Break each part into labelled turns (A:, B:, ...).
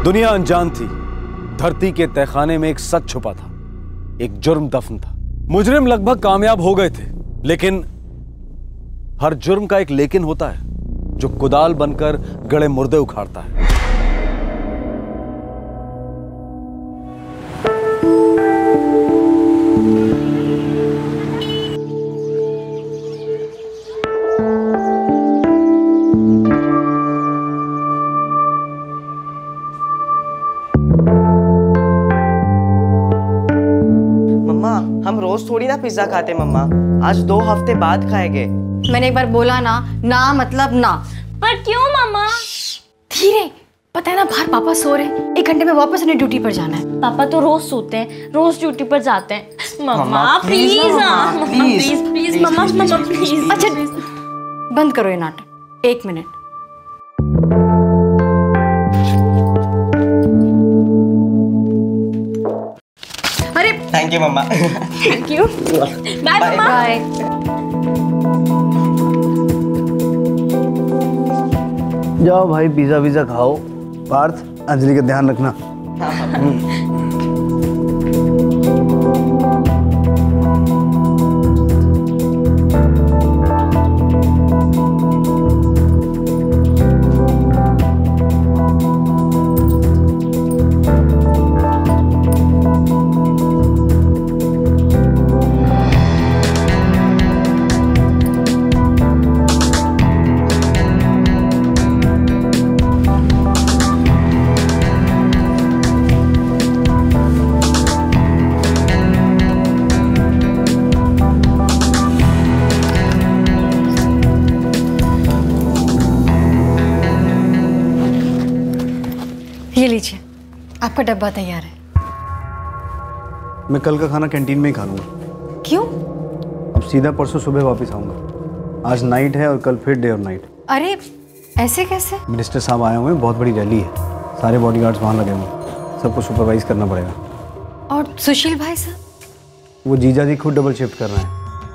A: दुनिया अनजान थी। धरती के तहखाने में एक सच छुपा था, एक जुर्म दफन था। मुजरिम लगभग कामयाब हो गए थे, लेकिन हर जुर्म का एक लेकिन होता है जो कुदाल बनकर गड़े मुर्दे उखाड़ता है।
B: हम रोज थोड़ी ना पिज्जा खाते मम्मा, आज 2 हफ्ते बाद खाएंगे।
C: मैंने एक बार बोला ना, ना मतलब ना।
D: पर क्यों मम्मा?
C: धीरे, पता है ना बाहर पापा सो रहे हैं, 1 घंटे में वापस उन्हें ड्यूटी पर जाना है।
D: पापा तो रोज सोते हैं, रोज ड्यूटी पर जाते हैं। Mamma please please mamma please.
C: अच्छा बंद करो ये नाटक, 1 मिनट। अरे
B: thank you mamma.
C: Thank you.
D: Bye mamma.
C: Bye.
E: जाओ भाई, पिज्जा विज़ा खाओ। पार्थ, अंजलि का ध्यान रखना।
C: ये लीजिए, आपका डब्बा तैयार है।
E: मैं कल का खाना कैंटीन में ही खा लूँगा।
C: क्यों?
E: अब सीधा परसों सुबह वापस आऊँगा। आज नाइट है और कल फिर डे और नाइट।
C: अरे ऐसे कैसे?
E: मिनिस्टर साहब आए हुए हैं, बहुत बड़ी रैली है, सारे बॉडीगार्ड्स वहाँ लगे हुए हैं, सबको सुपरवाइज करना पड़ेगा।
C: और सुशील भाई साहब?
E: वो जीजा जी खुद डबल शिफ्ट कर रहे हैं,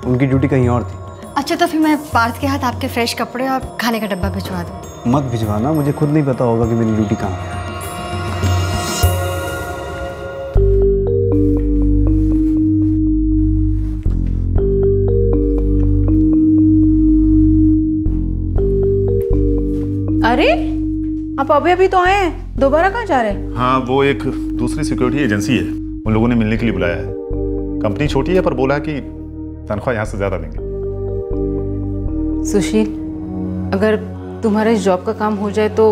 E: उनकी ड्यूटी कहीं और थी।
C: अच्छा तो फिर मैं पार्थ के हाथ आपके फ्रेश कपड़े और खाने का डब्बा भिजवा दूँ?
E: मत भिजवाना, मुझे खुद नहीं पता होगा कि मेरी ड्यूटी कहाँ है।
F: अरे आप अभी तो आए हैं, दोबारा कहाँ जा रहे हैं?
G: हाँ, वो एक दूसरी सिक्योरिटी एजेंसी है, उन लोगों ने मिलने के लिए बुलाया है। कंपनी छोटी है पर बोला है कि तनख्वाह यहाँ से ज्यादा देंगे।
F: सुशील, अगर तुम्हारे इस जॉब का काम हो जाए तो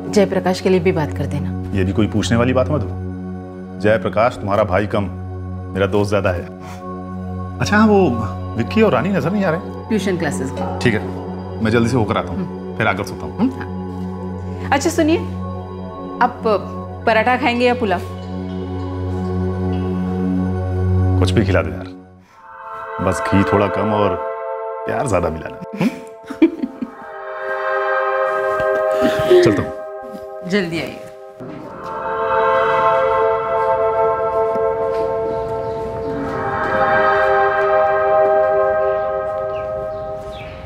F: जयप्रकाश के लिए भी बात कर देना।
G: ये भी कोई पूछने वाली बात मत हो। जयप्रकाश तुम्हारा भाई कम, मेरा दोस्त ज्यादा है। अच्छा हाँ, वो विक्की और रानी नजर नहीं आ रहे?
F: ट्यूशन क्लासेस का।
G: ठीक है, मैं जल्दी से होकर आता हूँ, फिर आकर सोता हूँ।
F: अच्छा सुनिए, आप पराठा खाएंगे या पुलाव?
G: कुछ भी खिला दो यार, बस घी थोड़ा कम और प्यार ज्यादा मिलाना। चलता हूँ।
F: जल्दी आइए।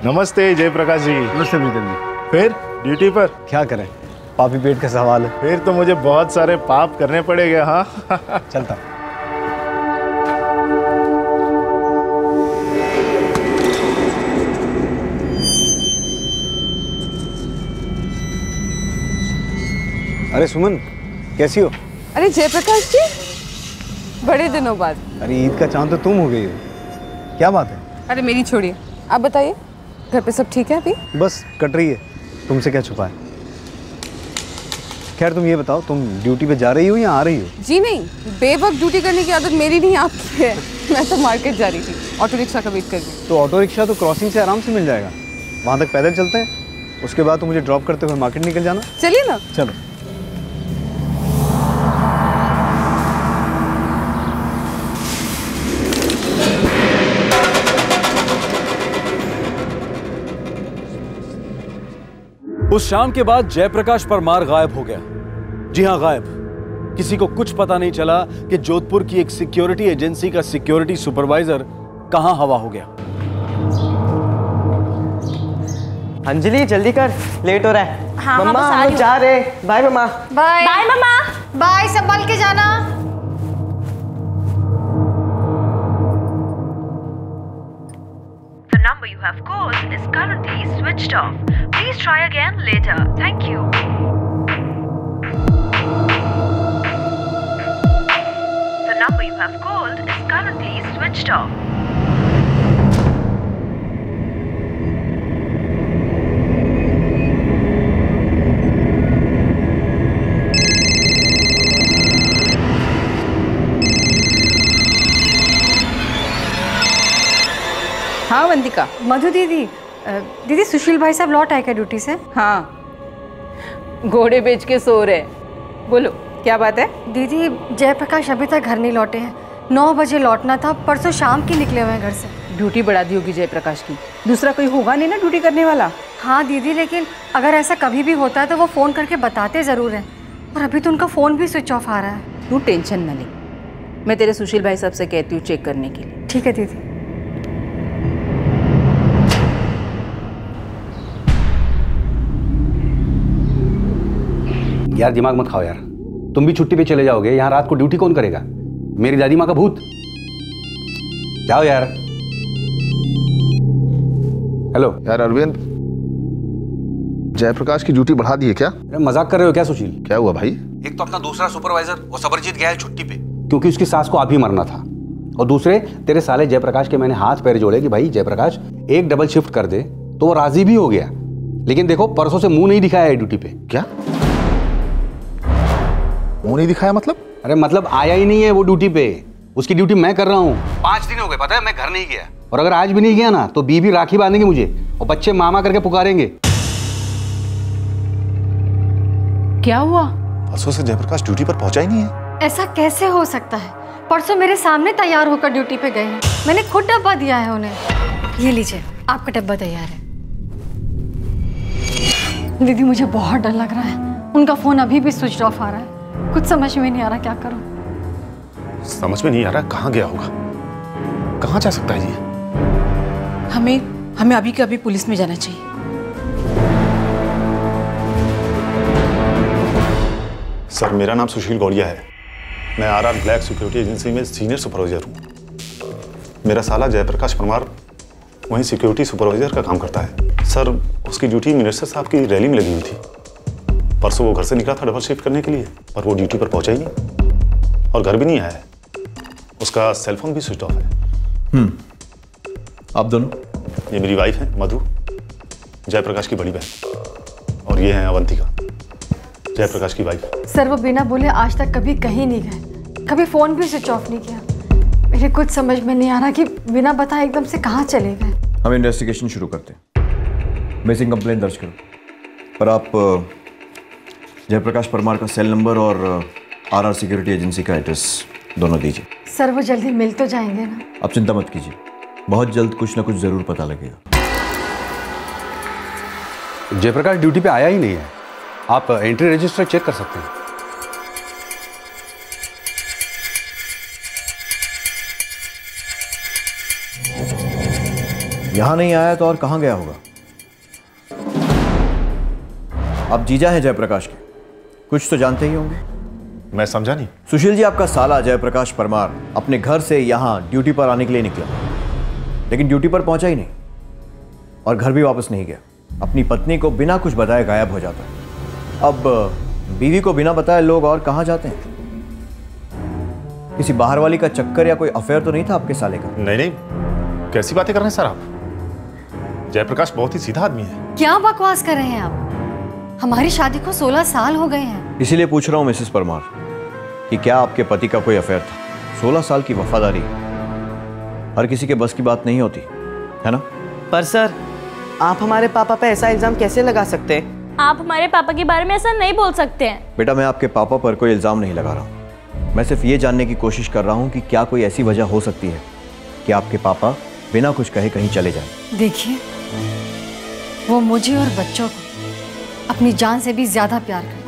G: नमस्ते जयप्रकाश जी।
E: नमस्ते प्रीतम जी।
G: फिर ड्यूटी पर?
E: क्या करें, पापी पेट का सवाल है।
G: फिर तो मुझे बहुत सारे पाप करने पड़ेंगे। हाँ
E: चलता। अरे सुमन, कैसी हो?
F: अरे जयप्रकाश जी, बड़े दिनों बाद।
E: अरे ईद का चांद तो तुम हो गई हो, क्या बात है?
F: अरे मेरी छोड़िए, आप बताइए, घर पे सब ठीक है अभी?
E: बस कट रही है, तुमसे क्या छुपा है। खैर तुम ये बताओ, तुम ड्यूटी पे जा रही हो या आ रही हो?
F: जी नहीं, बेवक्त ड्यूटी करने की आदत मेरी नहीं आपकी है। मैं तो मार्केट जा रही थी, ऑटो रिक्शा का वेट कर रही।
E: तो ऑटो रिक्शा तो क्रॉसिंग से आराम से मिल जाएगा, वहाँ तक पैदल चलते हैं, उसके बाद तो मुझे ड्रॉप करते हुए मार्केट निकल जाना।
F: चलिए ना।
E: चलो।
A: उस शाम के बाद जयप्रकाश परमार गायब हो गया। जी हां, गायब। किसी को कुछ पता नहीं चला कि जोधपुर की एक सिक्योरिटी एजेंसी का सिक्योरिटी सुपरवाइजर कहां हवा हो गया।
B: अंजलि जल्दी कर, लेट हो रहा है।
D: हाँ
B: मम्मा
D: बस आ
B: हम
D: रही
B: लोग
D: हूँ।
B: जा रहे। Bye mamma.
C: Bye
D: bye mamma.
C: Bye, संभल के जाना।
H: The number you have called is currently switched off. Please try again later. Thank you. The number you have called is currently switched off.
F: हाँ वंदिका।
C: मधु दीदी, दीदी सुशील भाई साहब लौट आए क्या ड्यूटी से?
F: हाँ, घोड़े बेच के सो रहे। बोलो क्या बात है?
C: दीदी जयप्रकाश अभी तक घर नहीं लौटे हैं। 9 बजे लौटना था, परसों शाम के निकले हुए हैं घर से।
F: ड्यूटी बढ़ा दी होगी जयप्रकाश की, दूसरा कोई होगा नहीं ना ड्यूटी करने वाला।
C: हाँ दीदी, लेकिन अगर ऐसा कभी भी होता है तो वो फ़ोन करके बताते ज़रूर हैं, और अभी तो उनका फ़ोन भी स्विच ऑफ आ रहा है।
F: तू टेंशन न ले, मैं तेरे सुशील भाई साहब से कहती हूँ चेक करने के लिए।
C: ठीक है दीदी।
I: यार दिमाग मत खाओ यार, तुम भी छुट्टी पे चले जाओगे, यहाँ रात को ड्यूटी कौन करेगा? मेरी दादी माँ का भूत। जाओ यार। हेलो
J: यार अरविंद, जयप्रकाश की ड्यूटी बढ़ा दी है क्या?
I: अरे मजाक कर रहे हो क्या सुशील?
J: क्या हुआ भाई?
I: एक तो अपना दूसरा सुपरवाइजर वो सबरजीत गया है छुट्टी पे क्योंकि उसकी सास को अभी मरना था, और दूसरे तेरे साले जयप्रकाश के मैंने हाथ पैर जोड़े कि भाई जयप्रकाश एक डबल शिफ्ट कर दे, तो वो राजी भी हो गया। लेकिन देखो परसों से मुंह नहीं दिखाया है ड्यूटी पे।
J: क्या मुंह नहीं दिखाया मतलब?
I: अरे मतलब आया ही नहीं है वो ड्यूटी पे। उसकी ड्यूटी मैं कर रहा हूँ। 5 दिन हो गए पता है, मैं घर नहीं गया, और अगर आज भी नहीं गया ना तो बीबी राखी बांधेंगे मुझे और बच्चे मामा करके पुकारेंगे।
F: क्या हुआ?
J: परसों से जयप्रकाश ड्यूटी पर पहुंचा ही नहीं है।
C: ऐसा कैसे हो सकता है? परसों मेरे सामने तैयार होकर ड्यूटी पे गए हैं, मैंने खुद डब्बा दिया है उन्हें। ये लीजिए आपका डब्बा तैयार है। दीदी मुझे बहुत डर लग रहा है, उनका फ़ोन अभी भी स्विच ऑफ आ रहा है। कुछ समझ में नहीं आ रहा क्या करूं।
G: समझ में नहीं आ रहा कहाँ गया होगा, कहाँ जा सकता है ये?
F: हमें अभी के अभी पुलिस में जाना चाहिए।
G: सर मेरा नाम सुशील गौड़िया है, मैं आरआर ब्लैक सिक्योरिटी एजेंसी में सीनियर सुपरवाइजर हूँ। मेरा साला जयप्रकाश परमार वहीं सिक्योरिटी सुपरवाइजर का काम करता है। सर उसकी ड्यूटी मिनिस्टर साहब की रैली में लगी हुई थी। परसों वो घर से निकला था डबल शिफ्ट करने के लिए, पर वो ड्यूटी पर पहुंचा ही नहीं और घर भी नहीं आया है। उसका सेलफोन भी स्विच ऑफ है।
J: आप दोनों?
G: ये मेरी वाइफ है मधु, जयप्रकाश की बड़ी बहन, और ये हैं अवंतिका, जयप्रकाश की वाइफ।
C: सर वो बिना बोले आज तक कभी कहीं नहीं गए, कभी फ़ोन भी स्विच ऑफ नहीं किया। मेरे कुछ समझ में नहीं आ रहा कि बिना बताए एकदम से कहाँ चले गए।
K: हम इन्वेस्टिगेशन शुरू करते हैं। मिसिंग कंप्लेंट दर्ज करो, पर आप जयप्रकाश परमार का सेल नंबर और आरआर सिक्योरिटी एजेंसी का एड्रेस दोनों दीजिए।
C: सर वो जल्दी मिल तो जाएंगे ना?
K: आप चिंता मत कीजिए, बहुत जल्द कुछ ना कुछ जरूर पता लगेगा।
I: जयप्रकाश ड्यूटी पे आया ही नहीं है, आप एंट्री रजिस्टर चेक कर सकते हैं।
K: यहां नहीं आया तो और कहां गया होगा? आप जीजा हैं जयप्रकाश के, कुछ तो जानते ही होंगे।
G: मैं समझा नहीं।
K: सुशील जी, आपका साला जयप्रकाश परमार अपने घर से यहां ड्यूटी पर आने के लिए निकला, लेकिन ड्यूटी पर पहुंचा ही नहीं और घर भी वापस नहीं गया। अपनी पत्नी को बिना कुछ बताए गायब हो जाता है। अब बीवी को बिना बताए लोग और कहां जाते हैं? किसी बाहर वाली का चक्कर या कोई अफेयर तो नहीं था आपके साले का?
G: नहीं नहीं, कैसी बातें कर रहे हैं सर आप? जयप्रकाश बहुत ही सीधा आदमी है।
C: क्या बकवास कर रहे हैं आप? हमारी शादी को 16 साल हो गए हैं।
K: इसीलिए पूछ रहा हूं मिसेस परमार कि क्या आपके पति का कोई अफेयर था? 16 साल की वफादारी हर किसी के बस की बात नहीं होती है ना?
B: पर सर आप हमारे पापा पे ऐसा इल्जाम कैसे लगा सकते हैं?
D: आप हमारे पापा के बारे में ऐसा नहीं बोल सकते हैं।
K: बेटा, मैं आपके पापा पर कोई इल्जाम नहीं लगा रहा हूं। मैं सिर्फ ये जानने की कोशिश कर रहा हूं कि क्या कोई ऐसी वजह हो सकती है कि आपके पापा बिना कुछ कहे कहीं चले जाएं।
C: देखिए, वो मुझे और बच्चों को अपनी जान से भी ज्यादा प्यार करते हैं।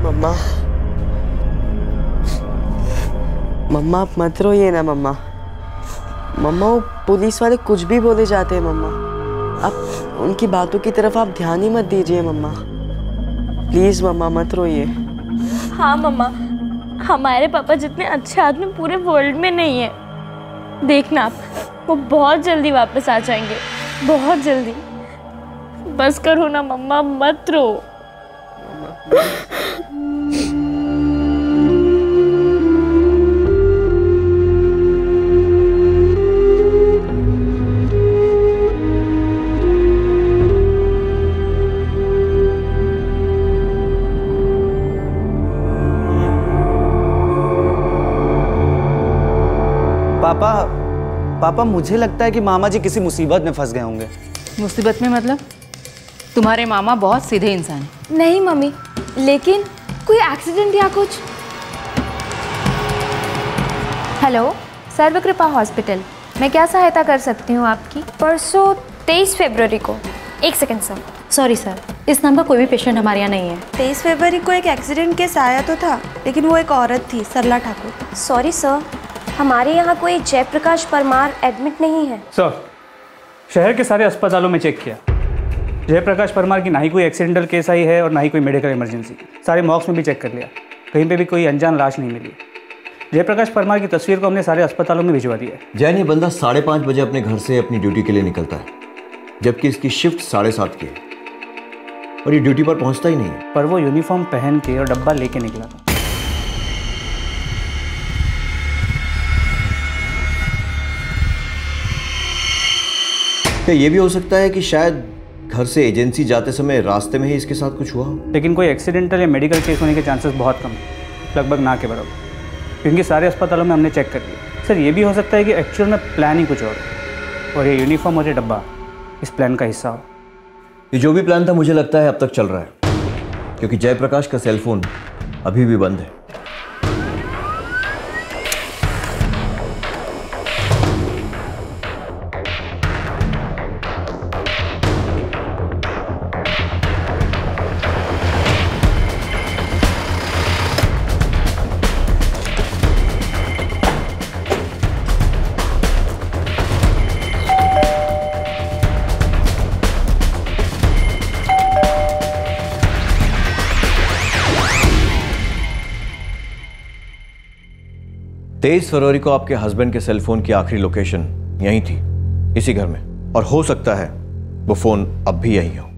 B: मम्मा, मम्मा आप मत रोइए ना मम्मा। मम्मा वो पुलिस वाले कुछ भी बोले जाते हैं मम्मा। आप उनकी बातों की तरफ आप ध्यान ही मत दीजिए मम्मा। प्लीज मम्मा मत रोइए।
D: हाँ मम्मा, हमारे पापा जितने अच्छे आदमी पूरे वर्ल्ड में नहीं है। देखना आप, वो बहुत जल्दी वापस आ जाएंगे, बहुत जल्दी। बस करो ना मम्मा, मत रो।
L: पापा मुझे लगता है कि मामा जी किसी मुसीबत में फंस गए होंगे।
F: मुसीबत में मतलब? तुम्हारे मामा बहुत सीधे इंसान हैं।
C: नहीं मम्मी, लेकिन कोई एक्सीडेंट या कुछ?
M: हेलो, सर्वकृपा हॉस्पिटल, मैं क्या सहायता कर सकती हूँ आपकी? परसों 23 फरवरी को। एक सेकंड सर। सॉरी सर, इस नाम का कोई भी पेशेंट हमारे यहाँ नहीं है।
N: 23 फरवरी को एक एक्सीडेंट केस आया तो था, लेकिन वो एक औरत थी, सरला ठाकुर।
M: सॉरी सर, हमारे यहाँ कोई जयप्रकाश परमार एडमिट नहीं है।
O: सर, शहर के सारे अस्पतालों में चेक किया, जयप्रकाश परमार की ना ही कोई एक्सीडेंटल केस आई है और ना ही कोई मेडिकल इमरजेंसी। सारे मॉक्स में भी चेक कर लिया, कहीं पे भी कोई अनजान लाश नहीं मिली। जयप्रकाश परमार की तस्वीर को हमने सारे अस्पतालों में भिजवा दिया है।
K: जैन, ये बंदा 5:30 बजे अपने घर से अपनी ड्यूटी के लिए निकलता है, जबकि इसकी शिफ्ट 7:30 की है और ये ड्यूटी पर पहुंचता ही नहीं है।
O: पर वो यूनिफॉर्म पहन के और डब्बा लेके निकला था।
K: क्या ये भी हो सकता है कि शायद घर से एजेंसी जाते समय रास्ते में ही इसके साथ कुछ हुआ?
O: लेकिन कोई एक्सीडेंटल या मेडिकल केस होने के चांसेस बहुत कम है, लगभग ना के बराबर, क्योंकि सारे अस्पतालों में हमने चेक कर लिया। सर, ये भी हो सकता है कि एक्चुअल में प्लान ही कुछ और ये यूनिफॉर्म और ये डब्बा इस प्लान का हिस्सा हो।
K: ये जो भी प्लान था मुझे लगता है अब तक चल रहा है, क्योंकि जयप्रकाश का सेलफोन अभी भी बंद है। तेईस फरवरी को आपके हस्बैंड के सेलफोन की आखिरी लोकेशन यहीं थी, इसी घर में, और हो सकता है वो फोन अब भी यहीं हो।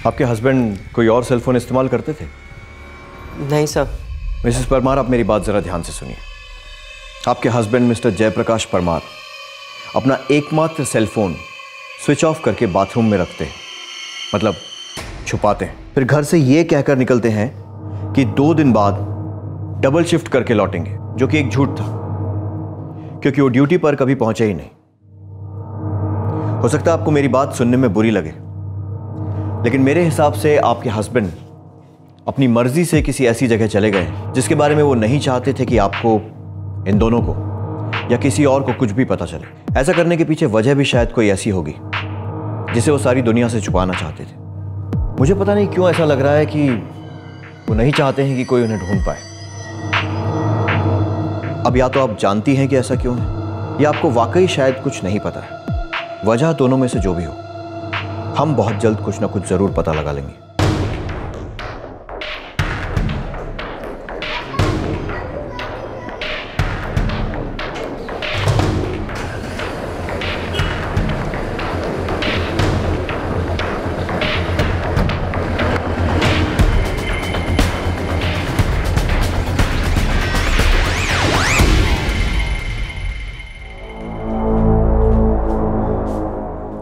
K: आपके हस्बैंड कोई और सेलफोन इस्तेमाल करते थे?
B: नहीं सर।
K: मिसेस परमार, आप मेरी बात जरा ध्यान से सुनिए। आपके हस्बैंड मिस्टर जयप्रकाश परमार अपना एकमात्र सेलफोन स्विच ऑफ करके बाथरूम में रखते हैं, मतलब छुपाते हैं। फिर घर से ये कहकर निकलते हैं कि 2 दिन बाद डबल शिफ्ट करके लौटेंगे, जो कि एक झूठ था, क्योंकि वो ड्यूटी पर कभी पहुंचे ही नहीं। हो सकता है आपको मेरी बात सुनने में बुरी लगे, लेकिन मेरे हिसाब से आपके हस्बैंड अपनी मर्जी से किसी ऐसी जगह चले गए जिसके बारे में वो नहीं चाहते थे कि आपको, इन दोनों को या किसी और को कुछ भी पता चले। ऐसा करने के पीछे वजह भी शायद कोई ऐसी होगी जिसे वो सारी दुनिया से छुपाना चाहते थे। मुझे पता नहीं क्यों ऐसा लग रहा है कि वो नहीं चाहते हैं कि कोई उन्हें ढूंढ पाए। अब या तो आप जानती हैं कि ऐसा क्यों है, या आपको वाकई शायद कुछ नहीं पता है। वजह दोनों में से जो भी हो, हम बहुत जल्द कुछ ना कुछ जरूर पता लगा लेंगे।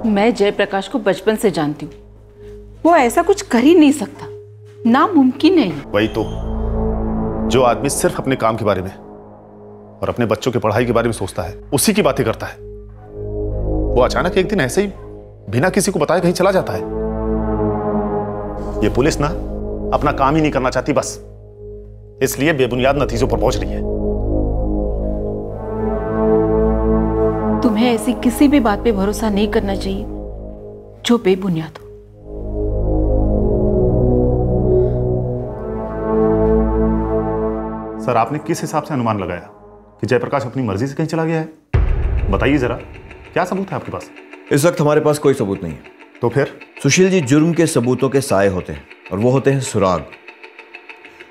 F: मैं जयप्रकाश को बचपन से जानती हूँ, वो ऐसा कुछ कर ही नहीं सकता।
P: नामुमकिन है।
G: वही तो, जो आदमी सिर्फ अपने काम के बारे में और अपने बच्चों की पढ़ाई के बारे में सोचता है, उसी की बातें करता है, वो अचानक एक दिन ऐसे ही बिना किसी को बताए कहीं चला जाता है। ये पुलिस ना अपना काम ही नहीं करना चाहती, बस इसलिए बेबुनियाद नतीजों पर पहुंच रही है।
P: तुम्हें ऐसी किसी भी बात पे भरोसा नहीं करना चाहिए जो बेबुनियाद हो।
G: सर, आपने किस हिसाब से अनुमान लगाया कि जयप्रकाश अपनी मर्जी से कहीं चला गया है? बताइए जरा, क्या सबूत है आपके पास?
K: इस वक्त हमारे पास कोई सबूत नहीं है।
G: तो फिर?
K: सुशील जी, जुर्म के सबूतों के साए होते हैं और वो होते हैं सुराग।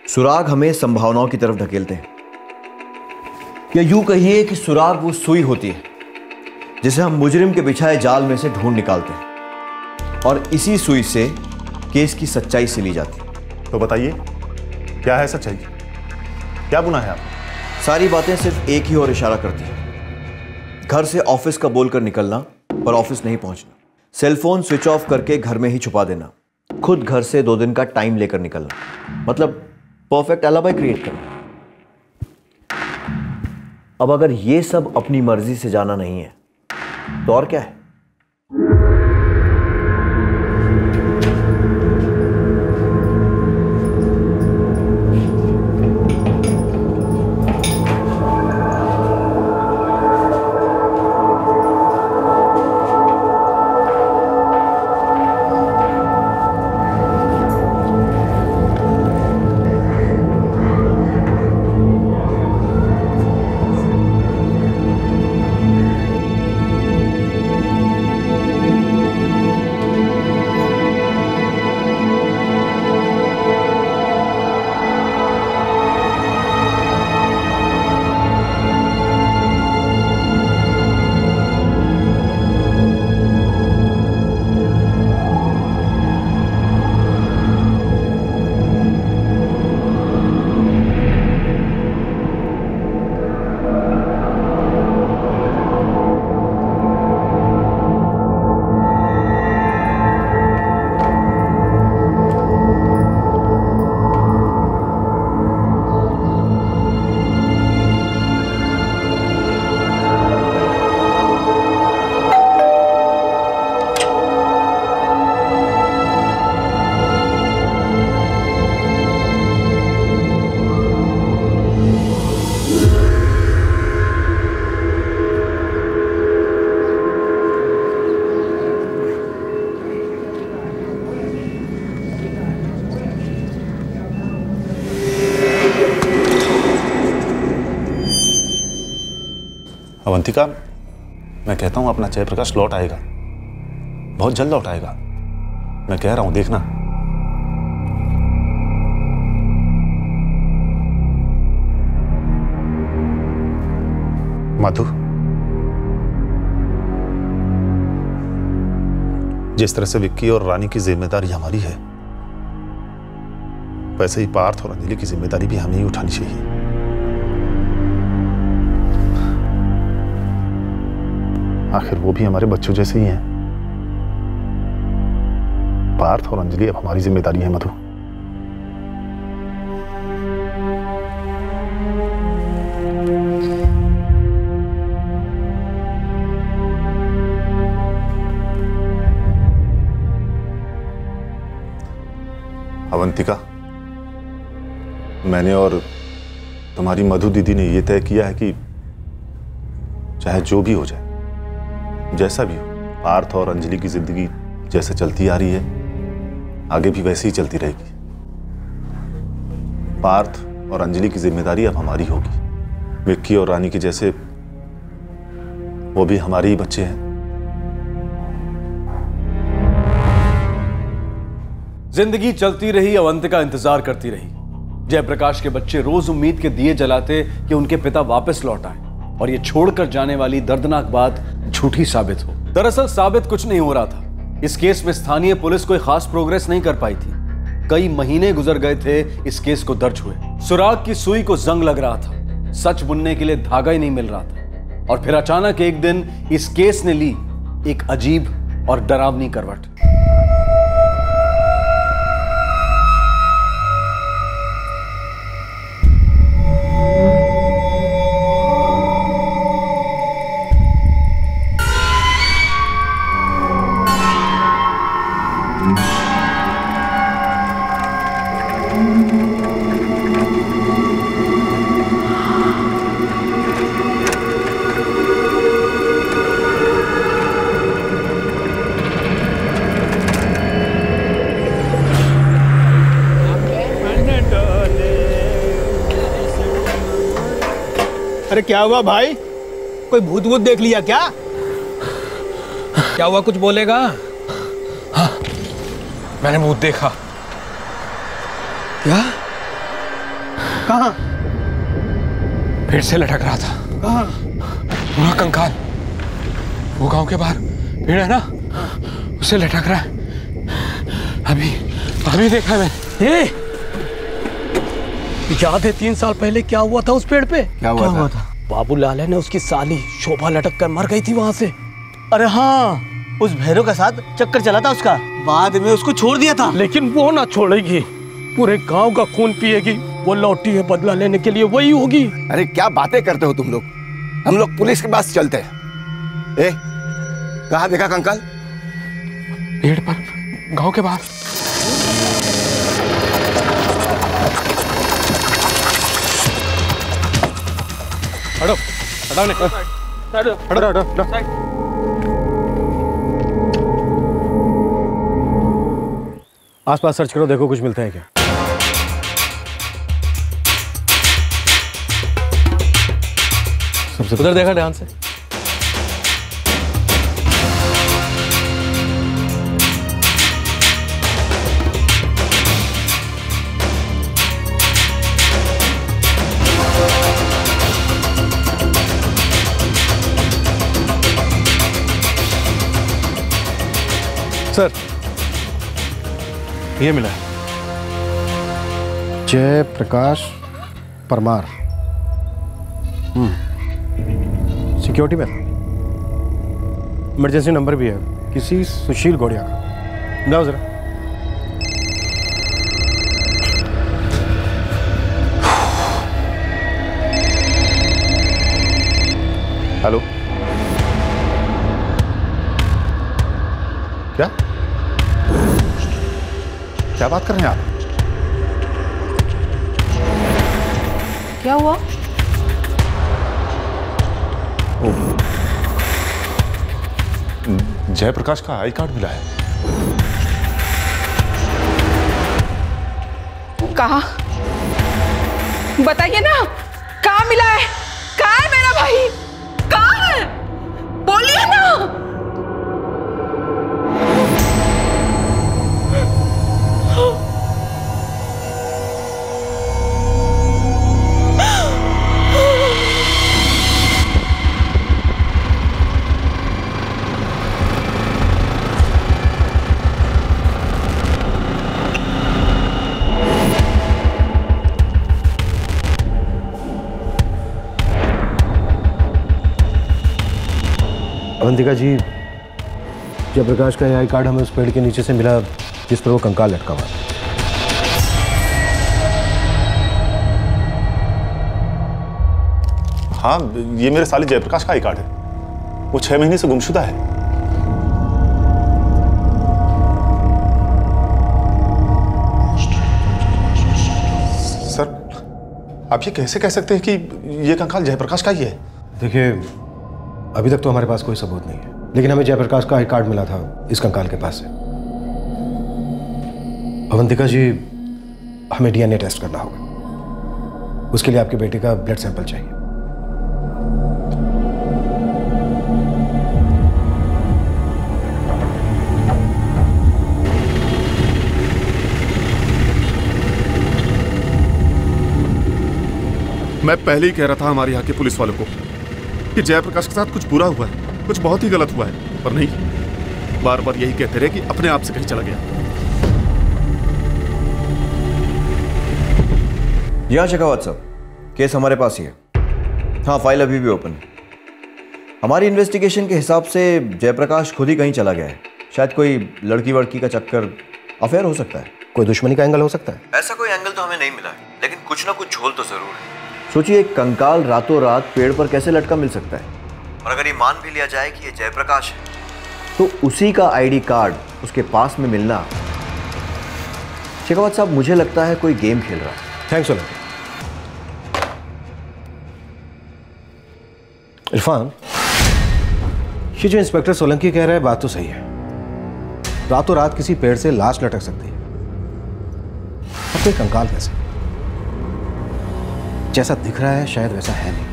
K: सुराग हमें संभावनाओं की तरफ ढकेलते हैं, या यूं कहिए कि सुराग वो सुई होती है जिसे हम मुजरिम के बिछाए जाल में से ढूंढ निकालते हैं और इसी सुई से केस की सच्चाई सिली जाती है।
G: तो बताइए, क्या है सच्चाई? क्या गुनाह है आप?
K: सारी बातें सिर्फ एक ही और इशारा करती हैं, घर से ऑफिस का बोलकर निकलना पर ऑफिस नहीं पहुंचना, सेलफोन स्विच ऑफ करके घर में ही छुपा देना, खुद घर से 2 दिन का टाइम लेकर निकलना, मतलब परफेक्ट एलिबी क्रिएट करना। अब अगर ये सब अपनी मर्जी से जाना नहीं है तो और क्या है?
G: अवंतिका, मैं कहता हूं अपना जयप्रकाश लौट आएगा, बहुत जल्द लौट आएगा। मैं कह रहा हूं, देखना। मधु, जिस तरह से विक्की और रानी की जिम्मेदारी हमारी है, वैसे ही पार्थ और अंजलि की जिम्मेदारी भी हमें ही उठानी चाहिए। आखिर वो भी हमारे बच्चों जैसे ही हैं। पार्थ और अंजलि अब हमारी जिम्मेदारी है मधु। अवंतिका, मैंने और तुम्हारी मधु दीदी ने यह तय किया है कि चाहे जो भी हो जाए, जैसा भी हो, पार्थ और अंजलि की जिंदगी जैसे चलती आ रही है, आगे भी वैसे ही चलती रहेगी। पार्थ और अंजलि की जिम्मेदारी अब हमारी होगी। विक्की और रानी के जैसे वो भी हमारे ही बच्चे हैं।
A: जिंदगी चलती रही, अवंतिका इंतजार करती रही। जयप्रकाश के बच्चे रोज उम्मीद के दिए जलाते कि उनके पिता वापस लौट आए और ये छोड़कर जाने वाली दर्दनाक बात झूठी साबित हो। दरअसल साबित कुछ नहीं हो रहा था। इस केस में स्थानीय पुलिस कोई खास प्रोग्रेस नहीं कर पाई थी। कई महीने गुजर गए थे इस केस को दर्ज हुए। सुराग की सुई को जंग लग रहा था, सच बुनने के लिए धागा ही नहीं मिल रहा था। और फिर अचानक एक दिन इस केस ने ली एक अजीब और डरावनी करवट।
Q: अरे क्या हुआ भाई, कोई भूत वूत देख लिया क्या? क्या हुआ, कुछ बोलेगा?
R: हाँ, मैंने भूत देखा।
Q: क्या? कहाँ?
R: पेड़ से लटक रहा था।
Q: कहाँ?
R: पूरा कंकाल। वो गांव के बाहर पेड़ है ना, उसे लटक रहा है। अभी देखा मैंने।
Q: याद है 3 साल पहले क्या हुआ था उस पेड़ पे?
I: क्या हुआ था?
Q: बाबूलाल ने उसकी साली शोभा लटक कर मर गई थी वहां से।
L: अरे हाँ, उस भैरव के साथ चक्कर चला था उसका, बाद में उसको छोड़ दिया था।
Q: लेकिन वो ना छोड़ेगी, पूरे गांव का खून पिएगी। वो लौटी है बदला लेने के लिए, वही होगी।
S: अरे क्या बातें करते हो तुम लोग, हम लोग पुलिस के पास चलते हैं। कहाँ देखा कंकाल?
R: पेड़ पर, गांव के बाहर।
Q: हटो, हटाओ नहीं। हटो। आसपास सर्च करो, देखो कुछ मिलता है क्या। सबसे उधर देखा ध्यान से। सर, ये मिला है, जय प्रकाश परमार। सिक्योरिटी में इमरजेंसी नंबर भी है, किसी सुशील गौड़िया का। जाओ जरा।
G: हेलो, क्या बात कर रहे हैं आप?
P: क्या हुआ?
G: जयप्रकाश का आई कार्ड मिला है।
P: कहाँ? बताइए ना, कहाँ मिला है? कहाँ है मेरा भाई? कहाँ है? बोलिए ना।
Q: अवंतिका जी, जयप्रकाश का आई कार्ड हमें उस पेड़ के नीचे से मिला जिस पर वो कंकाल लटका हुआ।
G: हाँ, ये मेरे साले जयप्रकाश का आई कार्ड है। वो 6 महीने से गुमशुदा है। सर, आप ये कैसे कह सकते हैं कि ये कंकाल जयप्रकाश का ही है?
Q: देखिए, अभी तक तो हमारे पास कोई सबूत नहीं है, लेकिन हमें जयप्रकाश का आई कार्ड मिला था इस कंकाल के पास से। अवंतिका जी, हमें डीएनए टेस्ट करना होगा। उसके लिए आपके बेटे का ब्लड सैंपल चाहिए।
J: मैं पहले ही कह रहा था हमारे यहाँ के पुलिस वालों को कि जयप्रकाश के साथ कुछ बुरा हुआ है, कुछ बहुत ही गलत हुआ है, पर नहीं, बार बार यही कहते रहे कि अपने आप से कहीं चला गया।
K: यहाँ शेखावत साहब, केस हमारे पास ही है। हाँ, फाइल अभी भी ओपन है। हमारी इन्वेस्टिगेशन के हिसाब से जयप्रकाश खुद ही कहीं चला गया है। शायद कोई लड़की वड़की का चक्कर, अफेयर हो सकता है।
Q: कोई दुश्मनी का एंगल हो सकता है।
K: ऐसा कोई एंगल तो हमें नहीं मिला है, लेकिन कुछ ना कुछ झोल तो जरूर है। सोचिए, एक कंकाल रातों रात पेड़ पर कैसे लटका मिल सकता है? और अगर ये मान भी लिया जाए कि ये जयप्रकाश है, तो उसी का आईडी कार्ड उसके पास में मिलना, शेखावत साहब, मुझे लगता है कोई गेम खेल रहा है।
Q: थैंक्स सोलंकी। इरफान, ये जो इंस्पेक्टर सोलंकी कह रहा है बात तो सही है। रातों रात किसी पेड़ से लाश लटक सकती है, और कोई कंकाल कैसे? जैसा दिख रहा है शायद वैसा है नहीं।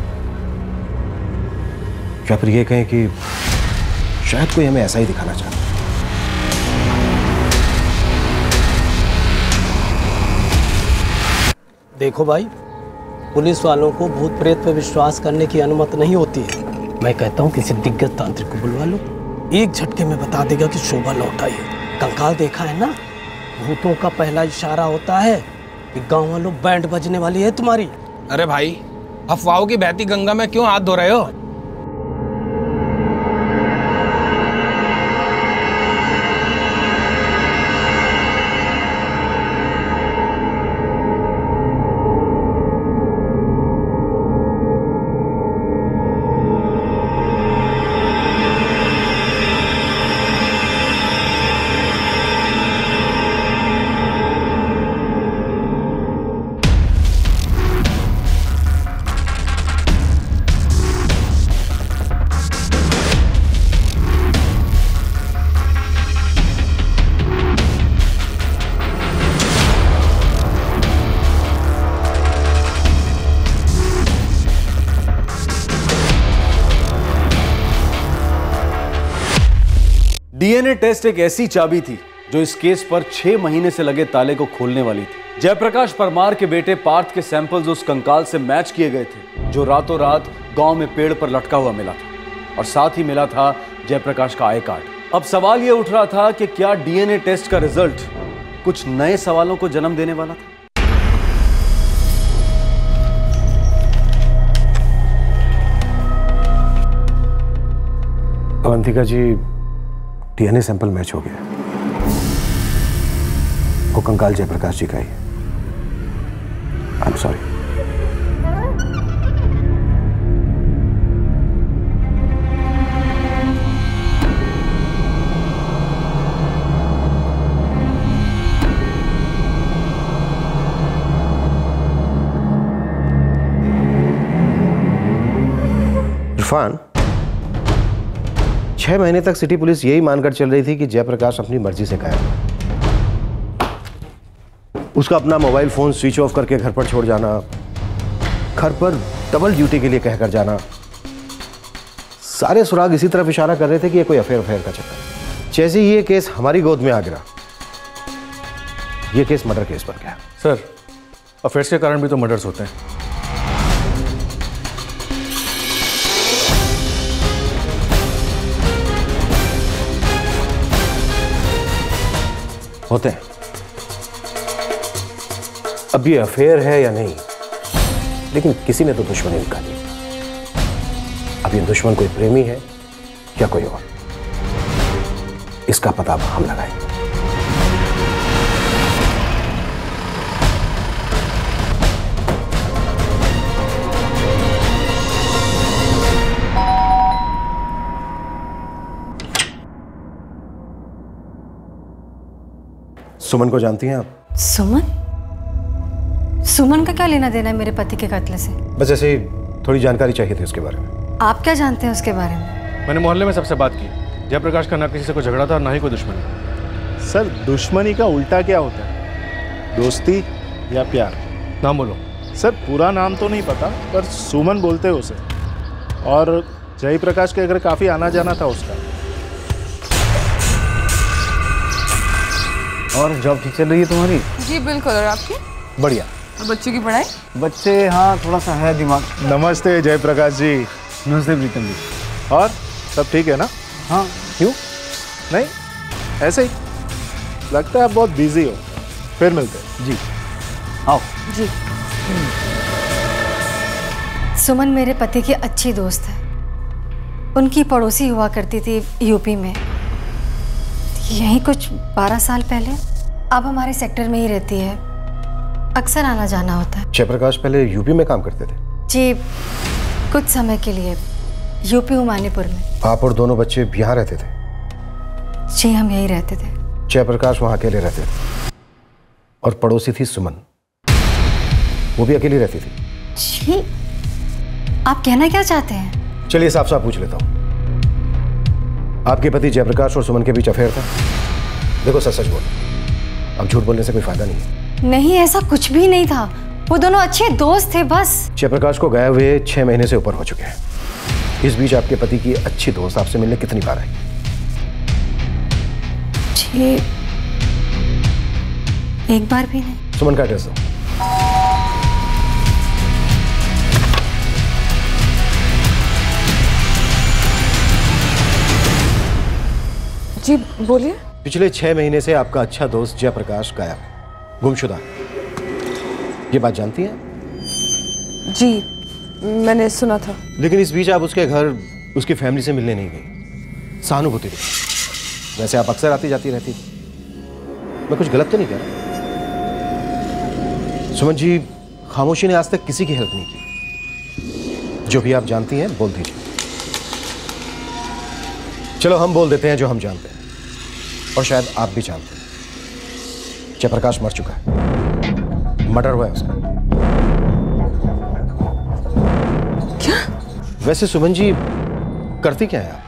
Q: या फिर ये कहें कि शायद कोई हमें ऐसा ही दिखाना चाहता है।
L: देखो भाई, पुलिस वालों को भूत प्रेत पर विश्वास करने की अनुमति नहीं होती है। मैं कहता हूँ किसी दिग्गज तांत्रिक को बुलवा लो, एक झटके में बता देगा कि शोभा लौट आई है। कंकाल देखा है ना, भूतों का पहला इशारा होता है कि गांव वालों बैंड बजने वाली है तुम्हारी।
R: अरे भाई, अफवाहों की बहती गंगा में क्यों हाथ धो रहे हो?
A: डीएनए टेस्ट एक ऐसी चाबी थी जो इस केस पर 6 महीने से लगे ताले को खोलने वाली थी। जयप्रकाश परमार के बेटे पार्थ के सैंपल्स उस कंकाल से मैच किए गए थे जो रातों रात गांव में पेड़ पर लटका हुआ मिला था, और साथ ही मिला था जयप्रकाश का आई कार्ड। अब सवाल यह उठ रहा था कि क्या डीएनए टेस्ट का रिजल्ट कुछ नए सवालों को जन्म देने वाला था।
Q: Avantika ji, DNA sample match हो गया। वो कंकाल जयप्रकाश जी का ही। I am sorry. इरफान, 6 महीने तक सिटी पुलिस यही मानकर चल रही थी कि जयप्रकाश अपनी मर्जी से गायब है। उसका अपना मोबाइल फोन स्विच ऑफ करके घर पर छोड़ जाना, घर पर डबल ड्यूटी के लिए कहकर जाना, सारे सुराग इसी तरफ इशारा कर रहे थे कि ये कोई अफेयर का चक्कर। जैसे ही ये केस हमारी गोद में आ गिरा, ये केस मर्डर केस बन गया।
T: सर, अफेयर्स के कारण भी तो मर्डर्स होते हैं।
Q: होते हैं। अब ये अफेयर है या नहीं, लेकिन किसी ने तो दुश्मनी निकाली। अब ये दुश्मन कोई प्रेमी है या कोई और, इसका पता अब हम लगाएंगे। सुमन को जानती हैं आप?
C: सुमन? सुमन का क्या लेना देना है मेरे पति के कत्ल से?
Q: बस ऐसे ही थोड़ी जानकारी चाहिए थी उसके बारे में।
C: आप क्या जानते हैं उसके बारे में?
T: मैंने मोहल्ले में सबसे बात की। जयप्रकाश का ना किसी से कोई झगड़ा था और ना ही कोई दुश्मनी।
U: सर, दुश्मनी का उल्टा क्या होता है? दोस्ती या प्यार?
T: नाम बोलो।
U: सर, पूरा नाम तो नहीं पता, पर सुमन बोलते हैं उसे। और जयप्रकाश के घर काफ़ी आना जाना था उसका।
E: और जॉब ठीक चल रही है तुम्हारी?
F: जी बिल्कुल। और आपकी?
E: बढ़िया।
F: और बच्चों की पढ़ाई?
E: बच्चे, हाँ, थोड़ा सा है दिमाग।
U: नमस्ते जयप्रकाश जी।
E: नमस्ते प्रीतम जी।
U: और सब ठीक है ना?
E: हाँ। क्यों?
U: नहीं, ऐसे ही। लगता है आप बहुत बिजी हो। फिर मिलते हैं।
E: जी, आओ।
C: जी। सुमन मेरे पति की अच्छी दोस्त है। उनकी पड़ोसी हुआ करती थी यूपी में, यहीं कुछ 12 साल पहले। अब हमारे सेक्टर में ही रहती है, अक्सर आना जाना होता है।
Q: जयप्रकाश पहले यूपी में काम करते थे?
C: जी, कुछ समय के लिए यूपी उमानीपुर में।
Q: आप और दोनों बच्चे यहाँ रहते थे?
C: जी, हम यहीं रहते थे।
Q: जयप्रकाश वहाँ अकेले रहते थे और पड़ोसी थी सुमन, वो भी अकेली रहती थी?
C: जी, आप कहना क्या चाहते हैं?
Q: चलिए साफ साफ पूछ लेता हूँ, आपके पति जयप्रकाश और सुमन के बीच अफेयर था? देखो सच सच बोलो, अब झूठ बोलने से कोई फायदा नहीं है।
C: नहीं, ऐसा कुछ भी नहीं था। वो दोनों अच्छे दोस्त थे बस।
Q: जयप्रकाश को गए हुए 6 महीने से ऊपर हो चुके हैं। इस बीच आपके पति की अच्छी दोस्त आपसे मिलने कितनी बार आई?
C: जी, एक बार भी नहीं।
Q: सुमन का एड्रेस दो।
F: जी बोलिए।
Q: पिछले 6 महीने से आपका अच्छा दोस्त जयप्रकाश गायब, गुमशुदा। ये बात जानती हैं?
F: जी मैंने सुना था।
Q: लेकिन इस बीच आप उसके घर उसकी फैमिली से मिलने नहीं गई, सहानुभूति दिखाई। वैसे आप अक्सर आती जाती रहती थी। मैं कुछ गलत तो नहीं कह रहा? सुमन जी, खामोशी ने आज तक किसी की हेल्प नहीं की। जो भी आप जानती हैं बोल दीजिए। चलो हम बोल देते हैं जो हम जानते हैं, और शायद आप भी जानते हैं। जयप्रकाश मर चुका है, मर्डर हुआ है उसका।
F: क्या?
Q: वैसे सुमन जी करती क्या है आप?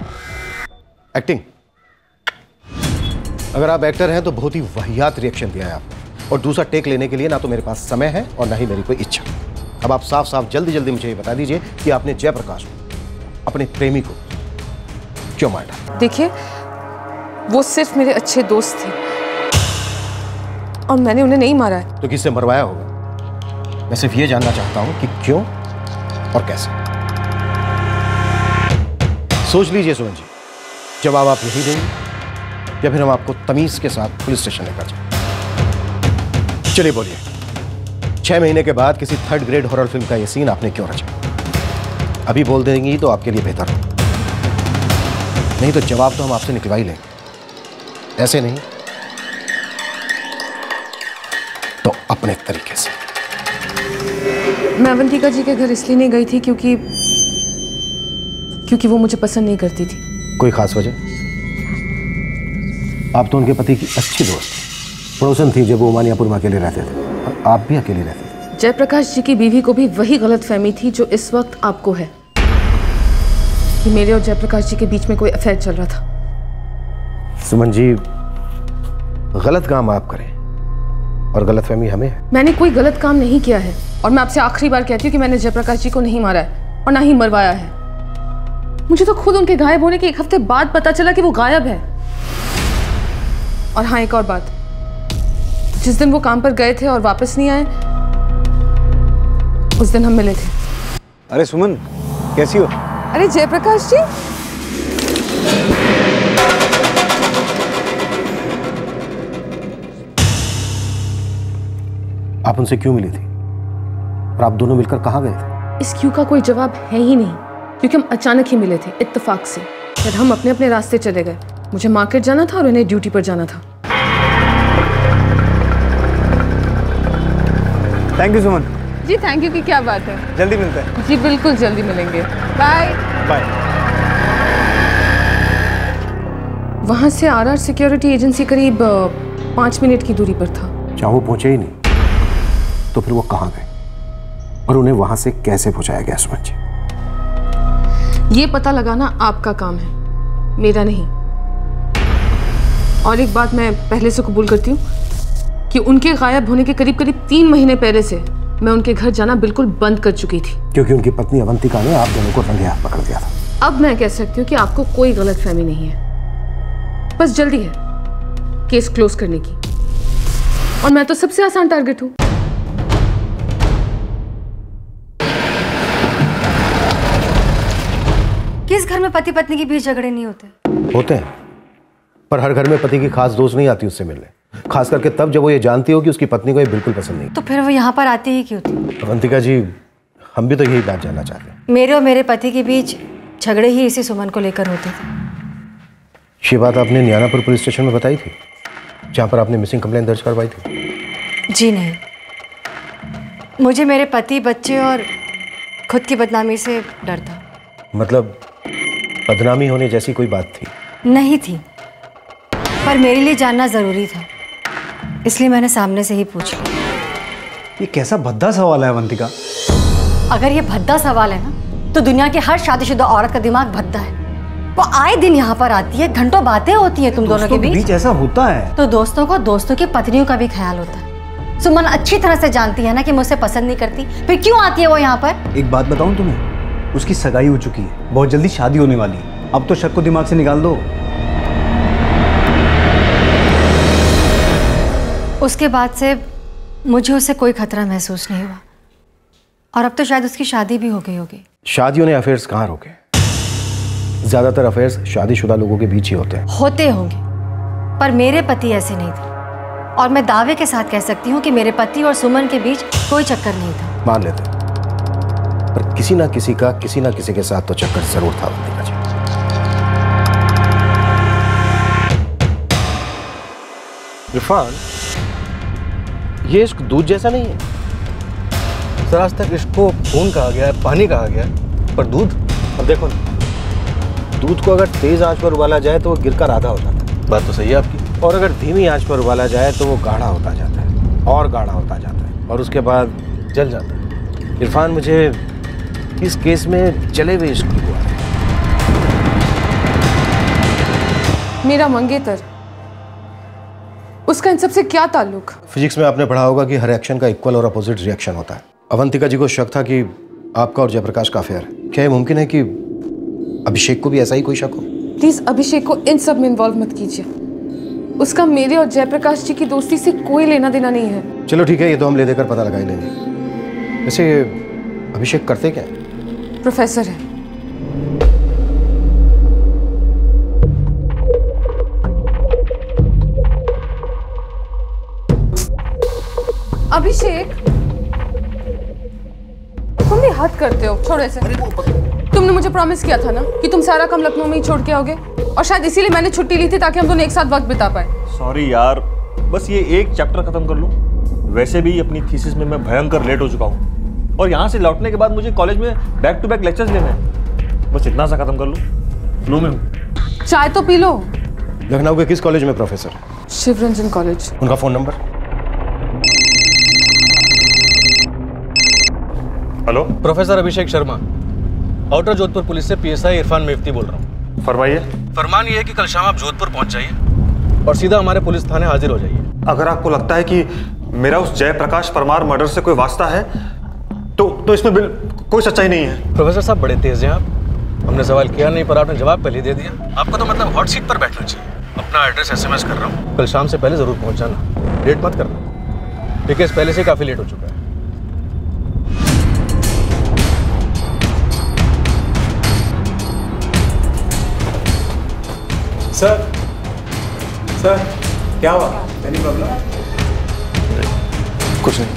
Q: एक्टिंग। अगर आप एक्टर हैं तो बहुत ही वाहियात रिएक्शन दिया है आपने, और दूसरा टेक लेने के लिए ना तो मेरे पास समय है और ना ही मेरी कोई इच्छा। अब आप साफ साफ जल्दी जल्दी मुझे ये बता दीजिए कि आपने जयप्रकाश को, अपने प्रेमी को, क्यों मारा?
F: देखिए, वो सिर्फ मेरे अच्छे दोस्त थे और मैंने उन्हें नहीं मारा है।
Q: तो किससे मरवाया होगा? मैं सिर्फ ये जानना चाहता हूं कि क्यों और कैसे। सोच लीजिए सुमन जी, जवाब आप यही देंगे या फिर हम आपको तमीज के साथ पुलिस स्टेशन लेकर जाएं? चलिए बोलिए, 6 महीने के बाद किसी 3rd ग्रेड हॉरर फिल्म का ये सीन आपने क्यों रचा? अभी बोल देंगी तो आपके लिए बेहतर हो, नहीं तो जवाब तो हम आपसे निकलवा ही लेंगे। ऐसे नहीं तो अपने तरीके से।
F: मैं अवंतिका जी के घर इसलिए नहीं गई थी क्योंकि वो मुझे पसंद नहीं करती थी।
Q: कोई खास वजह? आप तो उनके पति की अच्छी दोस्त, पड़ोसन थी जब वो उमानियापुर में अकेले रहते थे, और आप भी अकेले रहते थे।
F: जयप्रकाश जी की बीवी को भी वही गलतफहमी थी जो इस वक्त आपको है, कि मेरे और जयप्रकाश जी के बीच में कोई अफेयर चल रहा था।
Q: सुमन जी, गलत काम आप करें और गलतफहमी हमें है।
F: मैंने कोई गलत काम नहीं किया है, और मैं आपसे आखिरी बार कहती हूँ कि मैंने जयप्रकाश जी को नहीं मारा है और ना ही मरवाया है। मुझे तो खुद उनके गायब होने के 1 हफ्ते बाद पता चला कि वो गायब है। और हाँ, एक और बात, जिस दिन वो काम पर गए थे और वापस नहीं आए, उस दिन हम मिले थे।
E: अरे सुमन, कैसी हो?
F: अरे जयप्रकाश जी,
Q: आप उनसे क्यों मिली थी और आप दोनों मिलकर कहां गए थे?
F: इस क्यों का कोई जवाब है ही नहीं, क्योंकि हम अचानक ही मिले थे, इत्तेफाक से। फिर हम अपने अपने रास्ते चले गए। मुझे मार्केट जाना था और उन्हें ड्यूटी पर जाना था।
E: Thank you Suman.
F: जी थैंक यू की क्या बात है,
E: जल्दी मिलते हैं।
F: जी बिल्कुल जल्दी मिलेंगे। Bye
E: bye.
F: वहां से RR सिक्योरिटी एजेंसी करीब 5 मिनट की दूरी पर था।
Q: जहां वो पहुंचे ही नहीं तो फिर वो कहां गए और उन्हें वहां से कैसे पहुंचाया गया? सुमन जी,
F: ये पता लगाना आपका काम है, मेरा नहीं। और एक बात मैं पहले से कबूल करती हूँ कि उनके गायब होने के करीब 3 महीने पहले से मैं उनके घर जाना बिल्कुल बंद कर चुकी थी,
Q: क्योंकि उनकी पत्नी अवंतिका ने आप दोनों को रंगे हाथ पकड़ दिया था।
F: अब मैं कह सकती हूँ कि आपको कोई गलतफहमी नहीं है, बस जल्दी है केस क्लोज करने की, और मैं तो सबसे आसान टारगेट हूँ।
C: किस घर में पति पत्नी के बीच झगड़े नहीं होते?
Q: होते हैं, पर हर घर में पति की खास दोस्त नहीं आती उससे मिलने, खास करके तब जब वो ये जानती हो कि उसकी पत्नी को ये बिल्कुल पसंद नहीं।
C: तो फिर वो यहाँ पर आती ही क्यों थी?
Q: अवंतिका जी, हम भी तो यही बात जानना चाहते हैं।
C: मेरे और मेरे पति के बीच झगड़े ही इसी सुमन को लेकर होते थे।
Q: ये बात आपने न्यानापुर पुलिस स्टेशन में बताई थी, जहाँ पर आपने मिसिंग कंप्लेंट दर्ज करवाई थी?
C: जी नहीं, मुझे मेरे पति, बच्चे और खुद की बदनामी से डर था।
Q: मतलब बदनामी होने जैसी कोई बात थी?
C: नहीं थी, पर मेरे लिए जानना जरूरी था, इसलिए मैंने सामने से ही पूछ लिया।
E: ये कैसा भद्दा सवाल है अवंतिका?
C: अगर ये भद्दा सवाल है ना, तो दुनिया की हर शादीशुदा औरत का दिमाग भद्दा है। वो आए दिन यहाँ पर आती है, घंटों बातें होती है तुम दोनों के बीच।
E: ऐसा होता है
C: तो दोस्तों को दोस्तों की पत्नियों का भी ख्याल होता है। सुमन अच्छी तरह से जानती है ना कि मुझसे पसंद नहीं करती, फिर क्यों आती है वो यहाँ पर?
E: एक बात बताऊं तुम्हें,
I: उसकी सगाई हो चुकी है, बहुत जल्दी शादी होने वाली है। अब तो शक को दिमाग से निकाल दो।
C: उसके बाद से मुझे उससे कोई खतरा महसूस नहीं हुआ, और अब तो शायद उसकी शादी भी हो गई होगी।
Q: शादियों ने अफेयर्स कहाँ रोके? ज्यादातर अफेयर्स शादीशुदा लोगों के बीच ही होते हैं।
C: होते होंगे, पर मेरे पति ऐसे नहीं थे, और मैं दावे के साथ कह सकती हूँ कि मेरे पति और सुमन के बीच कोई चक्कर नहीं था।
Q: मान लेते, पर किसी ना किसी का किसी ना किसी के साथ तो चक्कर जरूर था अवंतिका जी। इरफान, ये इश्क दूध जैसा नहीं है। सर, आज तक इश्क को खून कहा गया है, पानी कहा गया है, पर दूध, अब देखो ना, दूध को अगर तेज आंच पर उबाला जाए तो वो गिरकर आधा हो जाता है। बात तो सही है आपकी। और अगर धीमी आंच पर उबाला जाए तो वो गाढ़ा होता जाता है, और गाढ़ा होता जाता है, और उसके बाद जल जाता है। इरफान, मुझे इस केस में जले हुए इश्क की हुआ है।
F: मेरा मंगेतर, उसका इन सबसे क्या ताल्लुक?
Q: फिजिक्स में आपने पढ़ा होगा कि हर एक्शन का इक्वल और अपोजिट रिएक्शन होता है। अवंतिका जी को शक था कि आपका और जयप्रकाश का अफेयर है। क्या ये मुमकिन है कि अभिषेक को भी ऐसा ही कोई शक हो? प्लीज अभिषेक को इन सब में इन्वॉल्व मत कीजिए। उसका मेरे और जयप्रकाश जी की दोस्ती से कोई लेना देना नहीं है। चलो ठीक है, ये तो हम ले देकर पता लगा ही लेंगे। वैसे अभिषेक करते क्या? प्रोफेसर है। अभिषेक, तुम भी हद करते हो। छोड़ो ऐसे। तुमने मुझे प्रॉमिस किया था ना कि तुम सारा काम लखनऊ में ही छोड़ के आओगे, और शायद इसीलिए मैंने छुट्टी ली थी ताकि हम दोनों एक साथ वक्त बिता पाए।
H: सॉरी यार, बस ये एक चैप्टर खत्म कर लूं। वैसे भी अपनी थीसिस में मैं भयंकर लेट हो चुका हूँ, और यहाँ से लौटने के बाद मुझे कॉलेज में बैक टू बैक लेक्चर्स लेने हैं। बस इतना सा खत्म कर लूं, फ्लो में हूँ।
F: चाय तो पी लो।
Q: लखनऊ के किस कॉलेज में प्रोफेसर?
F: शिवरंजन कॉलेज।
Q: उनका phone number?
T: Hello, professor Abhishek Sharma, outer Jodhpur police से पीएसआई इरफान मेवती बोल रहा हूँ।
H: फरमाइए।
T: फरमान ये है कि कल शाम आप जोधपुर पहुंच जाइए और सीधा हमारे पुलिस थाने हाजिर हो जाइए।
H: अगर आपको लगता है कि मेरा उस जयप्रकाश परमार मर्डर से कोई वास्ता है तो इसमें कोई सच्चाई नहीं है।
T: प्रोफेसर साहब बड़े तेज हैं आप। हमने सवाल किया नहीं, पर आपने जवाब पहले दे दिया। आपको तो मतलब हॉट सीट पर बैठना चाहिए। अपना एड्रेस SMS कर रहा हूँ, कल शाम से पहले जरूर पहुंच जाना, लेट मत करना। ये केस पहले से काफी लेट हो चुका है।
I: सर, सर, क्या हुआ? Any problem?
T: कुछ नहीं।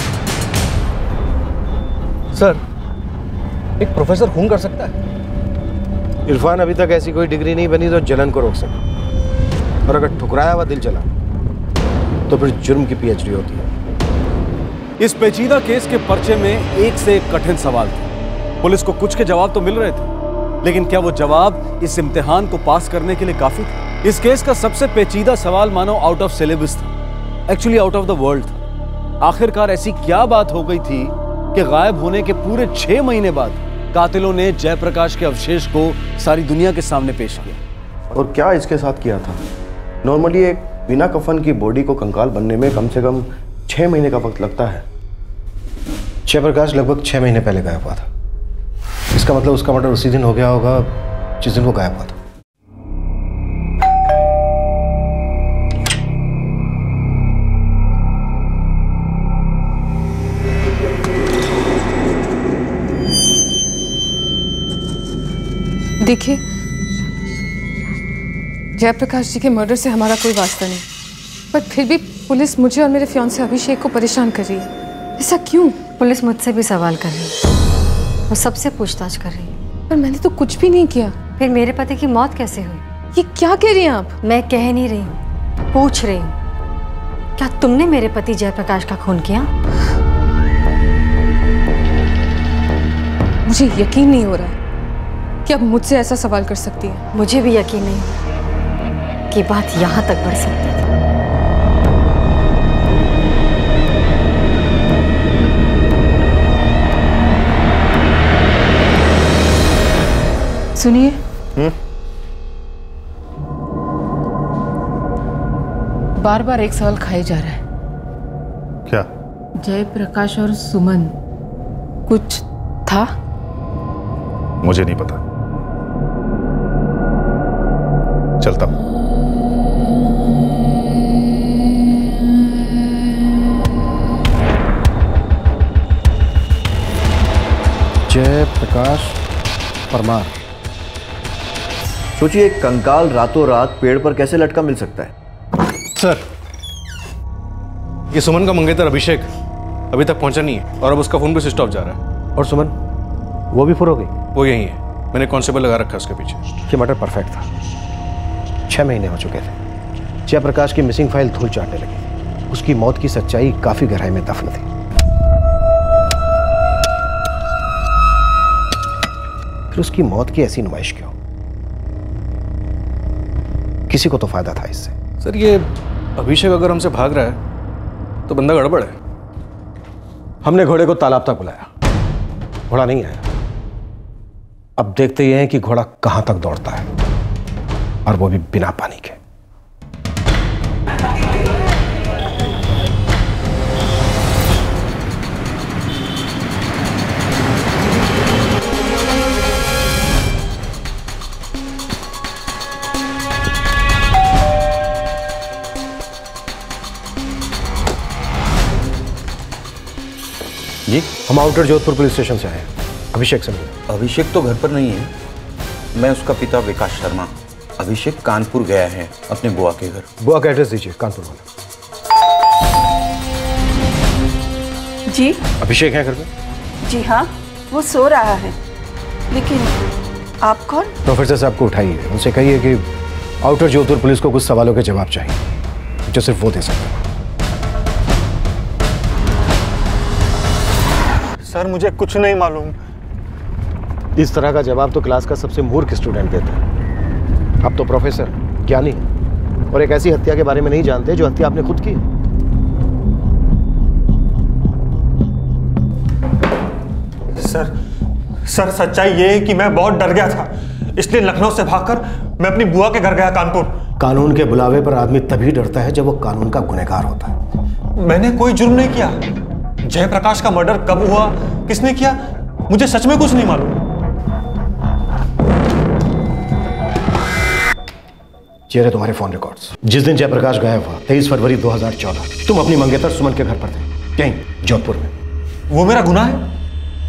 T: सर, एक प्रोफेसर खून कर सकता है?
Q: इरफान, अभी तक ऐसी कोई डिग्री नहीं बनी जो जलन को रोक सके, और अगर ठुकराया हुआ दिल चला तो फिर जुर्म की PhD होती है।
A: इस पेचीदा केस के पर्चे में एक से एक कठिन सवाल थे। पुलिस को कुछ के जवाब तो मिल रहे थे, लेकिन क्या वो जवाब इस इम्तिहान को पास करने के लिए काफी थे? इस केस का सबसे पेचीदा सवाल मानो आउट ऑफ सिलेबस था, actually out of the world था। आखिरकार ऐसी क्या बात हो गई थी कि गायब होने के पूरे 6 महीने बाद कातिलों ने जयप्रकाश के अवशेष को सारी दुनिया के सामने पेश किया?
K: और क्या इसके साथ किया था? नॉर्मली एक बिना कफन की बॉडी को कंकाल बनने में कम से कम 6 महीने का वक्त लगता है।
Q: जयप्रकाश लगभग 6 महीने पहले गायब हुआ था। इसका मतलब उसका मर्डर उसी दिन हो गया होगा जिस दिन वो गायब हुआ था।
F: देखिए, जयप्रकाश जी के मर्डर से हमारा कोई वास्ता नहीं, पर फिर भी पुलिस मुझे और मेरे फियांसे अभिषेक को परेशान कर रही है। ऐसा क्यों?
C: पुलिस मुझसे भी सवाल कर रही है, वो सबसे पूछताछ कर रही है।
F: पर मैंने तो कुछ भी नहीं किया।
C: फिर मेरे पति की मौत कैसे हुई?
F: ये क्या कह रही हैं आप?
C: मैं कह नहीं रही हूँ, पूछ रही हूँ। क्या तुमने मेरे पति जयप्रकाश का खून किया?
F: मुझे यकीन नहीं हो रहा है कि अब मुझसे ऐसा सवाल कर सकती है।
C: मुझे भी यकीन नहीं कि बात यहाँ तक बढ़ सकती थी।
P: सुनिए, बार बार एक सवाल खाए जा रहा है।
H: क्या?
P: जयप्रकाश और सुमन कुछ था?
J: मुझे नहीं पता। चलता हूं।
Q: जय प्रकाश परमार।
K: सोचिए एक कंकाल रातों रात पेड़ पर कैसे लटका मिल सकता है?
T: सर, ये सुमन का मंगेतर अभिषेक अभी तक पहुंचा नहीं है और अब उसका फोन भी स्विच ऑफ जा रहा है।
Q: और सुमन, वो भी फुर हो गई?
T: वो यही है, मैंने कांस्टेबल लगा रखा है उसके पीछे।
Q: ये मर्डर परफेक्ट था। 6 महीने हो चुके थे। जयप्रकाश की मिसिंग फाइल धूल चाटने लगी। उसकी मौत की सच्चाई काफी गहराई में दफन थी। फिर उसकी मौत की ऐसी नुमाइश क्यों? किसी को तो फायदा था इससे।
T: सर, ये अभिषेक अगर हमसे भाग रहा है तो बंदा गड़बड़ है।
Q: हमने घोड़े को तालाब तक बुलाया, घोड़ा नहीं आया। अब देखते ये हैं कि घोड़ा कहां तक दौड़ता है, और वो भी बिना पानी के।
I: जी,
Q: हम आउटर जोधपुर पुलिस स्टेशन से आए हैं। अभिषेक से मिले।
I: अभिषेक तो घर पर नहीं है। मैं उसका पिता विकास शर्मा। अभिषेक कानपुर गया है अपने बुआ के घर।
Q: बुआ का एड्रेस दीजिए, कानपुर वाला।
N: जी
Q: अभिषेक है घर में?
N: जी हाँ, वो सो रहा है। लेकिन आप कौन?
Q: प्रोफेसर साहब को उठाइए, उनसे कहिए कि आउटर जोधपुर पुलिस को कुछ सवालों के जवाब चाहिए जो सिर्फ वो दे सकते हैं।
H: सर, मुझे कुछ नहीं मालूम।
Q: इस तरह का जवाब तो क्लास का सबसे मूर्ख स्टूडेंट देता है। आप तो प्रोफेसर, ज्ञानी, और एक ऐसी हत्या के बारे में नहीं जानते जो हत्या आपने खुद की।
H: सर, सच्चाई ये है कि मैं बहुत डर गया था, इसलिए लखनऊ से भागकर मैं अपनी बुआ के घर गया कानपुर।
Q: कानून के बुलावे पर आदमी तभी डरता है जब वो कानून का गुनहगार होता है।
H: मैंने कोई जुर्म नहीं किया। जयप्रकाश का मर्डर कब हुआ, किसने किया, मुझे सच में कुछ नहीं मालूम।
Q: ये रहे तुम्हारे फोन रिकॉर्ड्स। जिस दिन जयप्रकाश गायब हुआ 23 फरवरी 2014, तुम अपनी मंगेतर सुमन के घर पर थे, यहीं जोधपुर में।
H: वो मेरा गुनाह है,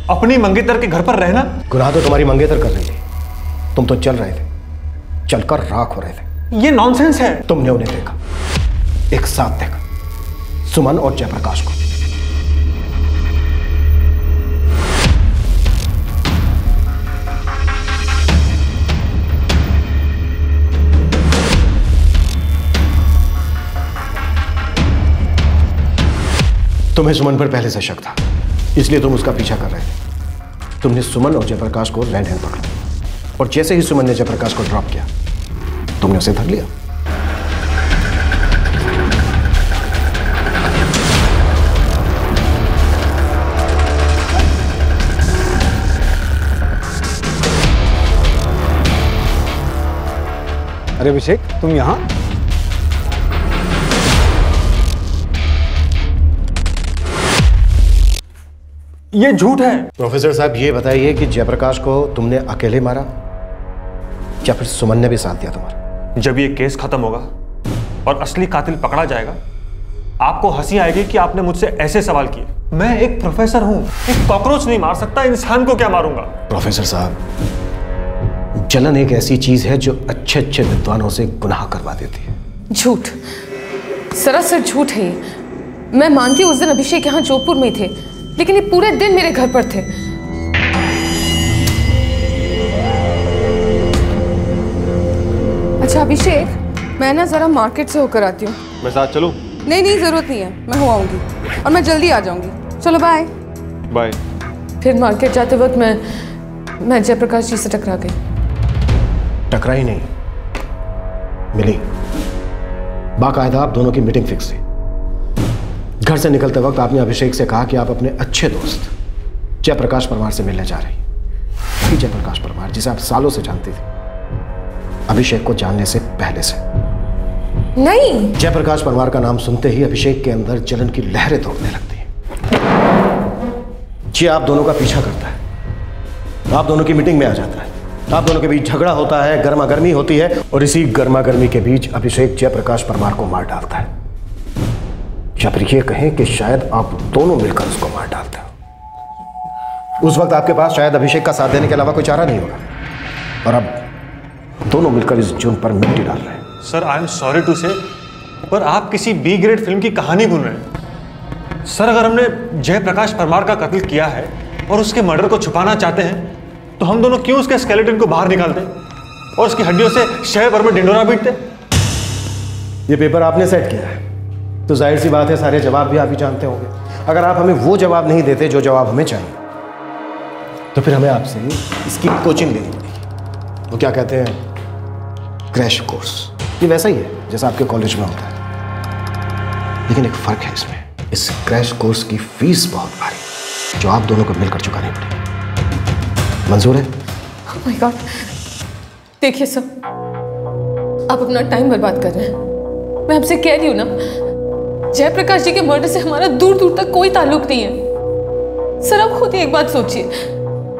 H: अपनी मंगेतर के घर पर रहना?
Q: गुनाह तो तुम्हारी मंगेतर कर रही थी, तुम तो चल रहे थे, चलकर राख हो रहे थे।
H: ये नॉनसेंस है।
Q: तुमने उन्हें देखा, एक साथ देखा, सुमन और जयप्रकाश को। तुम्हें सुमन पर पहले से शक था, इसलिए तुम उसका पीछा कर रहे थे। तुमने सुमन और जयप्रकाश को लैंड हैंड पकड़ा, और जैसे ही सुमन ने जयप्रकाश को ड्रॉप किया, तुमने उसे धर लिया।
E: अरे अभिषेक, तुम यहां?
H: ये झूठ है।
Q: प्रोफेसर साहब, ये बताइए कि जयप्रकाश को तुमने अकेले मारा या फिर सुमन ने भी साथ दिया तुम्हारा?
H: जब ये केस खत्म होगा और असली कातिल पकड़ा जाएगा, आपको हंसी आएगी कि आपने मुझसे ऐसे सवाल किए। मैं एक प्रोफेसर हूं, एक कॉकरोच नहीं मार सकता, इंसान को क्या मारूंगा?
Q: प्रोफेसर साहब, जलन एक ऐसी चीज है जो अच्छे अच्छे विद्वानों से गुनाह करवा देती है।
F: झूठ, सरासर झूठ है ये। मैं मानती हूँ उस दिन अभिषेक यहाँ जोधपुर में थे, लेकिन ये पूरे दिन मेरे घर पर थे। अच्छा अभिषेक, मैं ना जरा मार्केट से होकर आती हूँ।
H: मैं साथ चलूं?
F: नहीं, जरूरत नहीं है, मैं हो आऊंगी और मैं जल्दी आ जाऊंगी। चलो बाय
H: बाय।
F: फिर मार्केट जाते वक्त मैं जयप्रकाश जी से टकरा गई।
Q: टकराई नहीं, मिली। बाकायदा आप दोनों की मीटिंग फिक्स थी। घर से निकलते वक्त आपने अभिषेक से कहा कि आप अपने अच्छे दोस्त जयप्रकाश परमार से मिलने जा रही। वही जयप्रकाश परमार जिसे आप सालों से जानती थी, अभिषेक को जानने से पहले से।
F: नहीं,
Q: जयप्रकाश परमार का नाम सुनते ही अभिषेक के अंदर जलन की लहरें दौड़ने लगती हैं। ये आप दोनों का पीछा करता है, आप दोनों की मीटिंग में आ जाता है। आप दोनों के बीच झगड़ा होता है, गर्मा गर्मी होती है, और इसी गर्मा गर्मी के बीच अभिषेक जयप्रकाश परमार को मार डालता है। या फिर ये कहें कि शायद आप दोनों मिलकर उसको मार डालते हो। उस वक्त आपके पास शायद अभिषेक का साथ देने के अलावा कोई चारा नहीं होगा, और अब दोनों मिलकर इस जुर्म पर मिट्टी डाल रहे हैं।
H: Sir I am sorry to say, पर आप किसी बी ग्रेड फिल्म की कहानी बुन रहे हैं। सर अगर हमने जयप्रकाश परमार का कत्ल किया है और उसके मर्डर को छुपाना चाहते हैं, तो हम दोनों क्यों उसके स्केलेटन को बाहर निकालते और उसकी हड्डियों से शहर भर में ढिंडोरा पीटते?
Q: ये पेपर आपने सेट किया है, तो जाहिर सी बात है सारे जवाब भी आप ही जानते होंगे। अगर आप हमें वो जवाब नहीं देते जो जवाब हमें चाहिए, तो फिर हमें आपसे इसकी कोचिंग लेनी पड़ेगी। वो क्या कहते हैं, क्रैश कोर्स। ये वैसा ही है जैसा आपके कॉलेज में होता है, लेकिन एक फर्क है इसमें। इस क्रैश कोर्स की फीस बहुत भारी, जो आप दोनों को मिलकर चुकानी पड़ेगी। मंजूर है?
F: Oh my God! देखिए सर, आप अपना टाइम बर्बाद कर रहे हैं। मैं आपसे कह रही हूँ ना, जयप्रकाश जी के मर्डर से हमारा दूर दूर तक कोई ताल्लुक नहीं है। सर आप खुद ही एक बात सोचिए,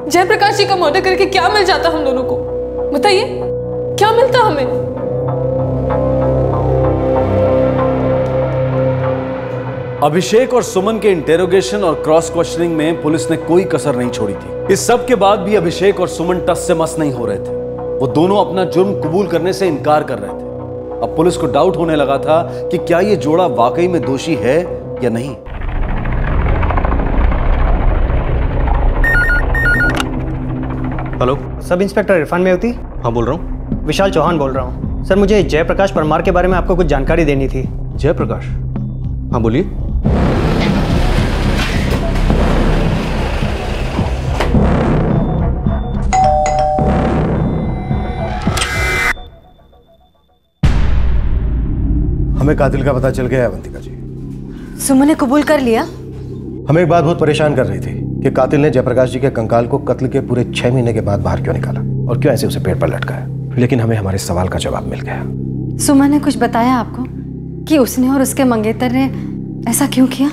F: जयप्रकाश जी का मर्डर करके क्या मिल जाता हम दोनों को? बताइए, क्या मिलता हमें?
A: अभिषेक और सुमन के इंटेरोगेशन और क्रॉस क्वेश्चनिंग में पुलिस ने कोई कसर नहीं छोड़ी थी। इस सब के बाद भी अभिषेक और सुमन टस से मस नहीं हो रहे थे। वो दोनों अपना जुर्म कबूल करने से इनकार कर रहे थे। अब पुलिस को डाउट होने लगा था कि क्या ये जोड़ा वाकई में दोषी है या नहीं।
D: Hello, sub inspector Irfan मेवती?
H: हाँ बोल रहा हूँ।
D: विशाल चौहान बोल रहा हूँ। सर मुझे जयप्रकाश परमार के बारे में आपको कुछ जानकारी देनी थी।
H: जयप्रकाश? हाँ बोलिए।
Q: हमें कातिल का पता चल गया है अवंतिका जी।
C: सुमन ने कबूल कर लिया?
Q: हमें एक बात बहुत परेशान कर रही थी कि कातिल ने जयप्रकाश जी के कंकाल को कत्ल के पूरे 6 महीने के बाद बाहर क्यों निकाला और क्यों ऐसे उसे पेड़ पर लटकाया। लेकिन हमें हमारे सवाल का जवाब मिल गया।
C: सुमन ने कुछ बताया आपको कि उसने और उसके मंगेतर ने ऐसा क्यों किया?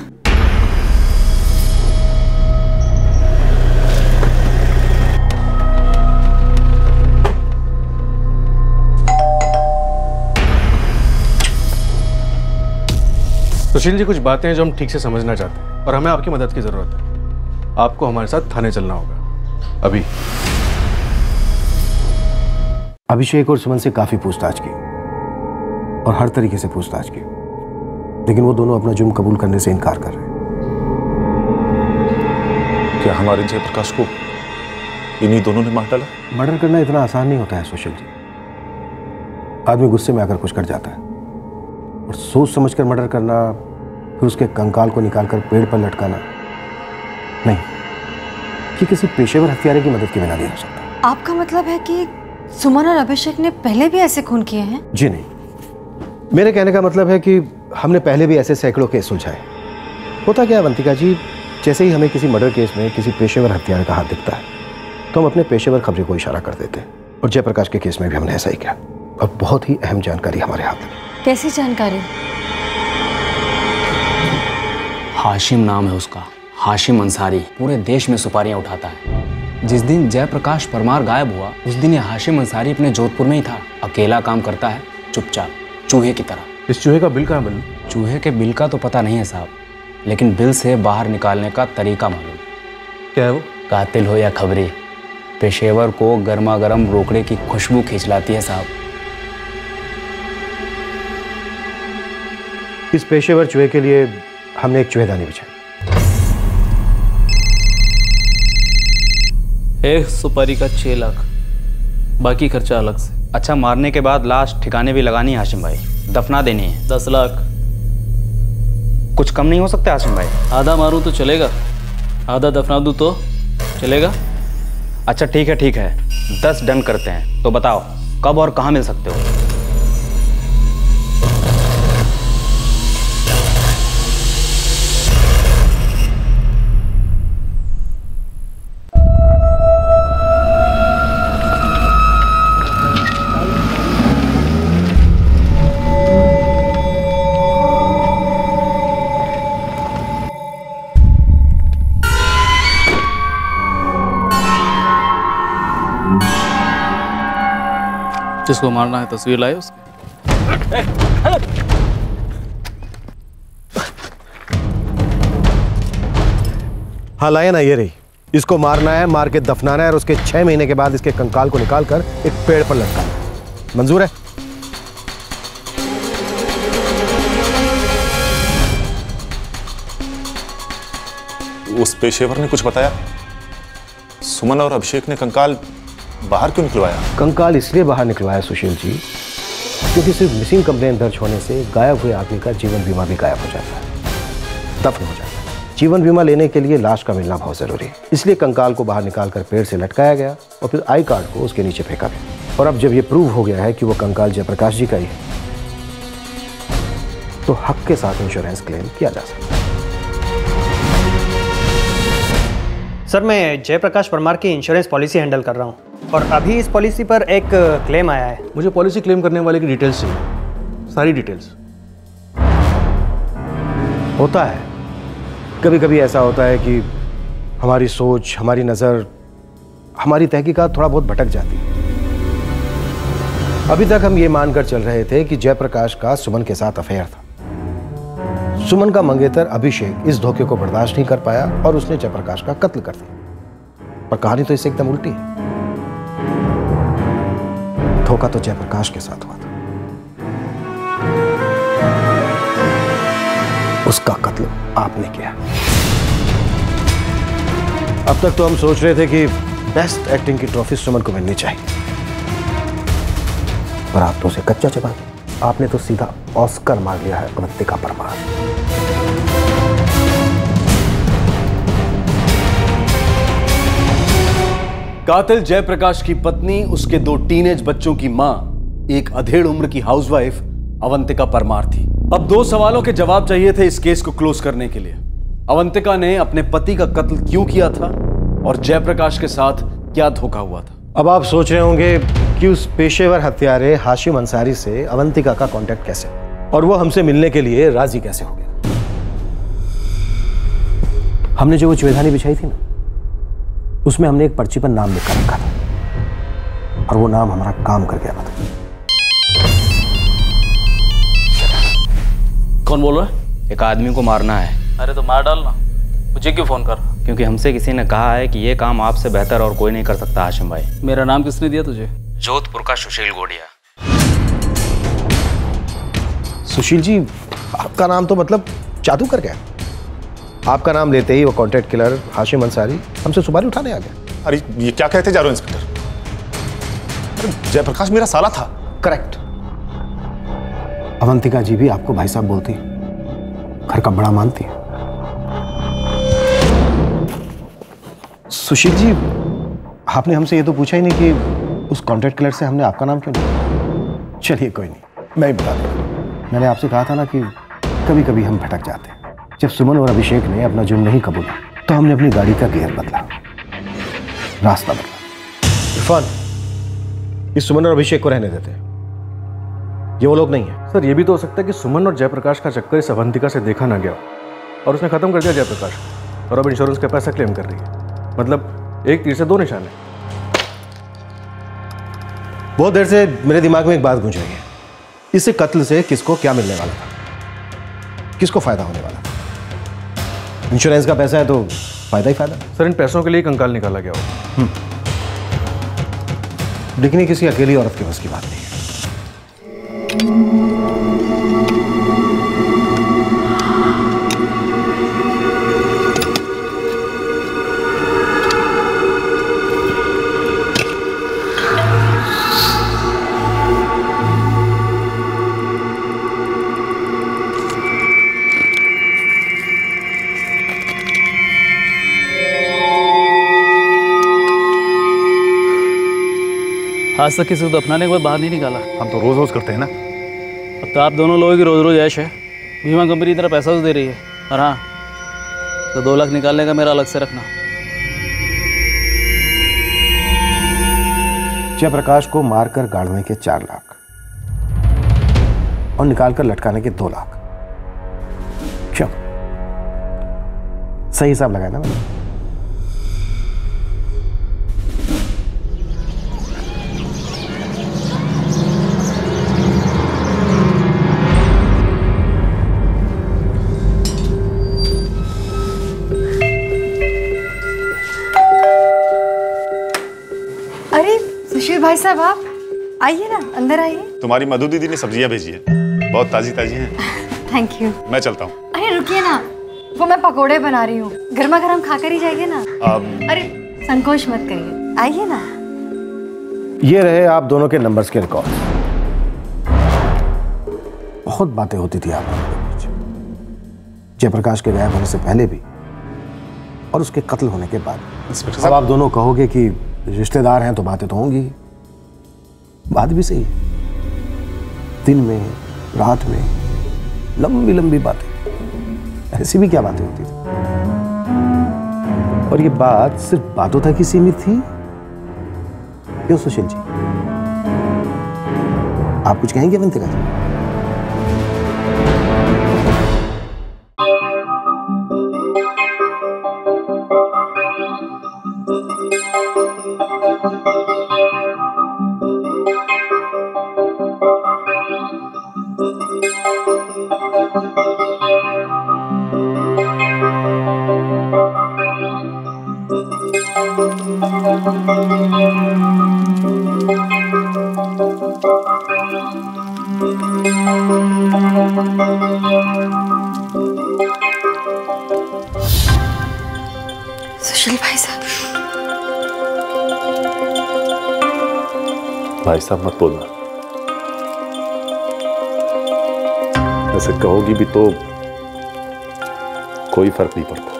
T: सुशील जी, कुछ बातें हैं जो हम ठीक से समझना चाहते हैं और हमें आपकी मदद की जरूरत है। आपको हमारे साथ थाने चलना होगा अभी।
Q: अभिषेक और सुमन से काफी पूछताछ की और हर तरीके से पूछताछ की, लेकिन वो दोनों अपना जुर्म कबूल करने से इनकार कर रहे हैं।
G: क्या हमारे जयप्रकाश को इन्हीं दोनों ने मार डाला?
Q: मर्डर करना इतना आसान नहीं होता है सुशील जी। आदमी गुस्से में आकर कुछ कर जाता है, और सोच समझकर मर्डर करना, फिर उसके कंकाल को निकालकर पेड़ पर लटकाना, नहीं, ये किसी पेशेवर हत्यारे की मदद के बिना नहीं हो सकता।
C: आपका मतलब है कि सुमन और अभिषेक ने पहले भी ऐसे खून किए हैं?
Q: जी नहीं, मेरे कहने का मतलब है कि हमने पहले भी ऐसे सैकड़ों केस सुलझाए। होता क्या है अवंतिका जी, जैसे ही हमें किसी मर्डर केस में किसी पेशेवर हत्यारे का हाथ दिखता है, तो हम अपने पेशेवर खबरें को इशारा कर देते हैं। और जयप्रकाश के केस में भी हमने ऐसा ही किया, और बहुत ही अहम जानकारी हमारे हाथ में।
C: कैसी जानकारी?
V: हाशिम नाम है उसका, हाशिम अंसारी। पूरे देश में सुपारियां उठाता है। जिस दिन जयप्रकाश परमार गायब हुआ, उस दिन ये हाशिम अंसारी अपने जोधपुर में ही था। अकेला काम करता है, चुपचाप, चूहे की तरह।
T: इस चूहे का बिल कहाँ बना?
V: चूहे के बिल का तो पता नहीं है साहब, लेकिन बिल से बाहर निकालने का तरीका मालूम।
T: क्या है वो?
V: कातिल हो या खबरी, पेशेवर को गर्मा गर्म रोकड़े की खुशबू खींच लाती है साहब।
Q: इस पेशेवर चूहे के लिए हमने एक चूहेदानी बिछाई।
O: एक सुपारी का 6 लाख, बाकी खर्चा अलग से।
D: अच्छा, मारने के बाद लाश ठिकाने भी लगानी है हाशिम भाई, दफना देनी है।
O: 10 लाख।
D: कुछ कम नहीं हो सकता हाशिम भाई?
O: आधा मारूं तो चलेगा, आधा दफना दूं तो चलेगा?
D: अच्छा ठीक है, 10 डन करते हैं। तो बताओ कब और कहाँ मिल सकते हो?
B: जिसको मारना है तस्वीर लाए उसकी।
Q: हाँ लाए ना, ये रही। इसको मारना है, मार के दफनाना है और उसके 6 महीने के बाद इसके कंकाल को निकाल कर एक पेड़ पर लटकाना है। मंजूर है?
G: उस पेशेवर ने कुछ बताया? सुमन और अभिषेक ने कंकाल बाहर क्यों निकलवाया?
Q: कंकाल इसलिए बाहर निकलवाया सुशील जी, क्योंकि सिर्फ मिसिंग कंप्लेंट दर्ज होने से गायब हुए आदमी का जीवन बीमा भी गायब हो जाता है, दफन हो जाता है। जीवन बीमा लेने के लिए लाश का मिलना बहुत जरूरी है, इसलिए कंकाल को बाहर निकालकर पेड़ से लटकाया गया और फिर आई कार्ड को उसके नीचे फेंका गया। और अब जब ये प्रूव हो गया है कि वो कंकाल जयप्रकाश जी का ही है, तो हक के साथ इंश्योरेंस क्लेम किया जा सकता है।
M: सर, मैं जयप्रकाश परमार की इंश्योरेंस पॉलिसी हैंडल कर रहा हूँ और अभी इस पॉलिसी पर एक क्लेम आया है।
T: मुझे पॉलिसी क्लेम करने वाले की डिटेल्स चाहिए, सारी डिटेल्स।
Q: होता है, कभी कभी ऐसा होता है कि हमारी सोच, हमारी नज़र, हमारी तहकीकात थोड़ा बहुत भटक जाती है। अभी तक हम ये मानकर चल रहे थे कि जयप्रकाश का सुमन के साथ अफेयर था। सुमन का मंगेतर अभिषेक इस धोखे को बर्दाश्त नहीं कर पाया और उसने जयप्रकाश का कत्ल कर दिया। पर कहानी तो इससे एकदम उल्टी है। धोखा तो जयप्रकाश के साथ हुआ था, उसका कत्ल आपने किया। अब तक तो हम सोच रहे थे कि बेस्ट एक्टिंग की ट्रॉफी सुमन को मिलनी चाहिए, पर आप तो उसे कच्चा चबा दिया। आपने तो सीधा ऑस्कर मार लिया है अवंतिका परमार।
A: कातिल जयप्रकाश की पत्नी, उसके 2 टीनेज बच्चों की मां, एक अधेड़ उम्र की हाउसवाइफ अवंतिका परमार थी। अब 2 सवालों के जवाब चाहिए थे इस केस को क्लोज करने के लिए। अवंतिका ने अपने पति का कत्ल क्यों किया था और जयप्रकाश के साथ क्या धोखा हुआ था।
Q: अब आप सोच रहे होंगे कि उस पेशेवर हत्यारे हाशिम अंसारी से अवंतिका का कांटेक्ट कैसे और वो हमसे मिलने के लिए राजी कैसे हो गया। हमने जो वो चुवेधानी बिछाई थी ना, उसमें हमने एक पर्ची पर नाम लिखकर रखा था और वो नाम हमारा काम कर गया था।
V: कौन बोल रहा है? एक आदमी को मारना है।
B: अरे तो मार डालना, मुझे क्यों फोन कर?
V: क्योंकि हमसे किसी ने कहा है कि ये काम आपसे बेहतर और कोई नहीं कर सकता हाशिम भाई।
B: मेरा नाम किसने दिया तुझे?
V: जोधपुर का सुशील गोड़िया।
Q: सुशील जी, आपका नाम तो मतलब जादू कर गया। आपका नाम लेते ही वो कॉन्ट्रैक्ट किलर हाशिम अंसारी हमसे सुपारी उठाने आ गया।
G: अरे ये क्या कहते जा रहे हो इंस्पेक्टर? अरे जयप्रकाश मेरा साला था।
Q: करेक्ट। अवंतिका जी भी आपको भाई साहब बोलती, घर का बड़ा मानती है। सुशील जी, आपने हमसे ये तो पूछा ही नहीं कि उस कॉन्ट्रैक्ट किलर से हमने आपका नाम क्यों लिया। चलिए कोई नहीं, मैं ही बता दूँ। मैंने आपसे कहा था ना कि कभी कभी हम भटक जाते हैं। जब सुमन और अभिषेक ने अपना जुर्म नहीं कबूला तो हमने अपनी गाड़ी का गियर बदला, रास्ता बदला। इरफान, इस सुमन और अभिषेक को रहने देते हैं, ये वो लोग नहीं है।
T: सर, ये भी तो हो सकता है कि सुमन और जयप्रकाश का चक्कर इस अवंतिका से देखा ना गया और उसने खत्म कर दिया जयप्रकाश और अब इंश्योरेंस का पैसा क्लेम कर रही है। मतलब एक तीर से 2 निशान है।
Q: बहुत देर से मेरे दिमाग में एक बात गूंज रही है, इस कत्ल से किसको क्या मिलने वाला था, किसको फायदा होने वाला था। इंश्योरेंस का पैसा है तो फायदा ही फायदा।
T: सर, इन पैसों के लिए कंकाल निकाला गया हो।
Q: लेकिन ये किसी अकेली औरत के बस की बात नहीं है।
B: आज तक किसी को दफनाने के बाद बाहर नहीं निकाला।
J: हम तो रोज रोज करते हैं ना।
B: अब तो आप दोनों लोगों की रोज रोज ऐश है। बीमा कंपनी इतना पैसा तो दे रही है, और हाँ, तो 2 लाख निकालने का मेरा अलग से रखना।
Q: जयप्रकाश को मारकर गाड़ने के 4 लाख और निकालकर लटकाने के 2 लाख। क्यों? सही हिसाब लगाया ना मैंने?
C: भाई साहब आप आइए ना, अंदर आइए।
G: तुम्हारी मधु दीदी ने सब्जियां भेजी है, बहुत ताजी ताजी हैं।
C: Thank you.
G: मैं चलता हूँ।
C: अरे रुकिए ना, वो मैं पकोड़े बना रही हूँ, गर्मा गर्म खाकर ही जाइए ना। अरे संकोच मत करिए, आइए ना।
Q: ये रहे आप दोनों के नंबर्स के रिकॉर्ड। बहुत बातें होती थी आप दोनों के बीच, जयप्रकाश के गायब होने से पहले भी और उसके कत्ल होने के बाद। अब आप दोनों कहोगे कि रिश्तेदार हैं तो बातें तो होंगी। बात भी सही है, दिन में रात में लंबी लंबी बातें, ऐसी भी क्या बातें होती थी। और ये बात सिर्फ बातों तक ही सीमित थी, क्यों सुशील जी? आप कुछ कहेंगे अवंतिका जी?
C: सुशील भाई साहब।
G: भाई साहब मत बोलना, ऐसे कहोगी भी तो कोई फर्क नहीं पड़ता,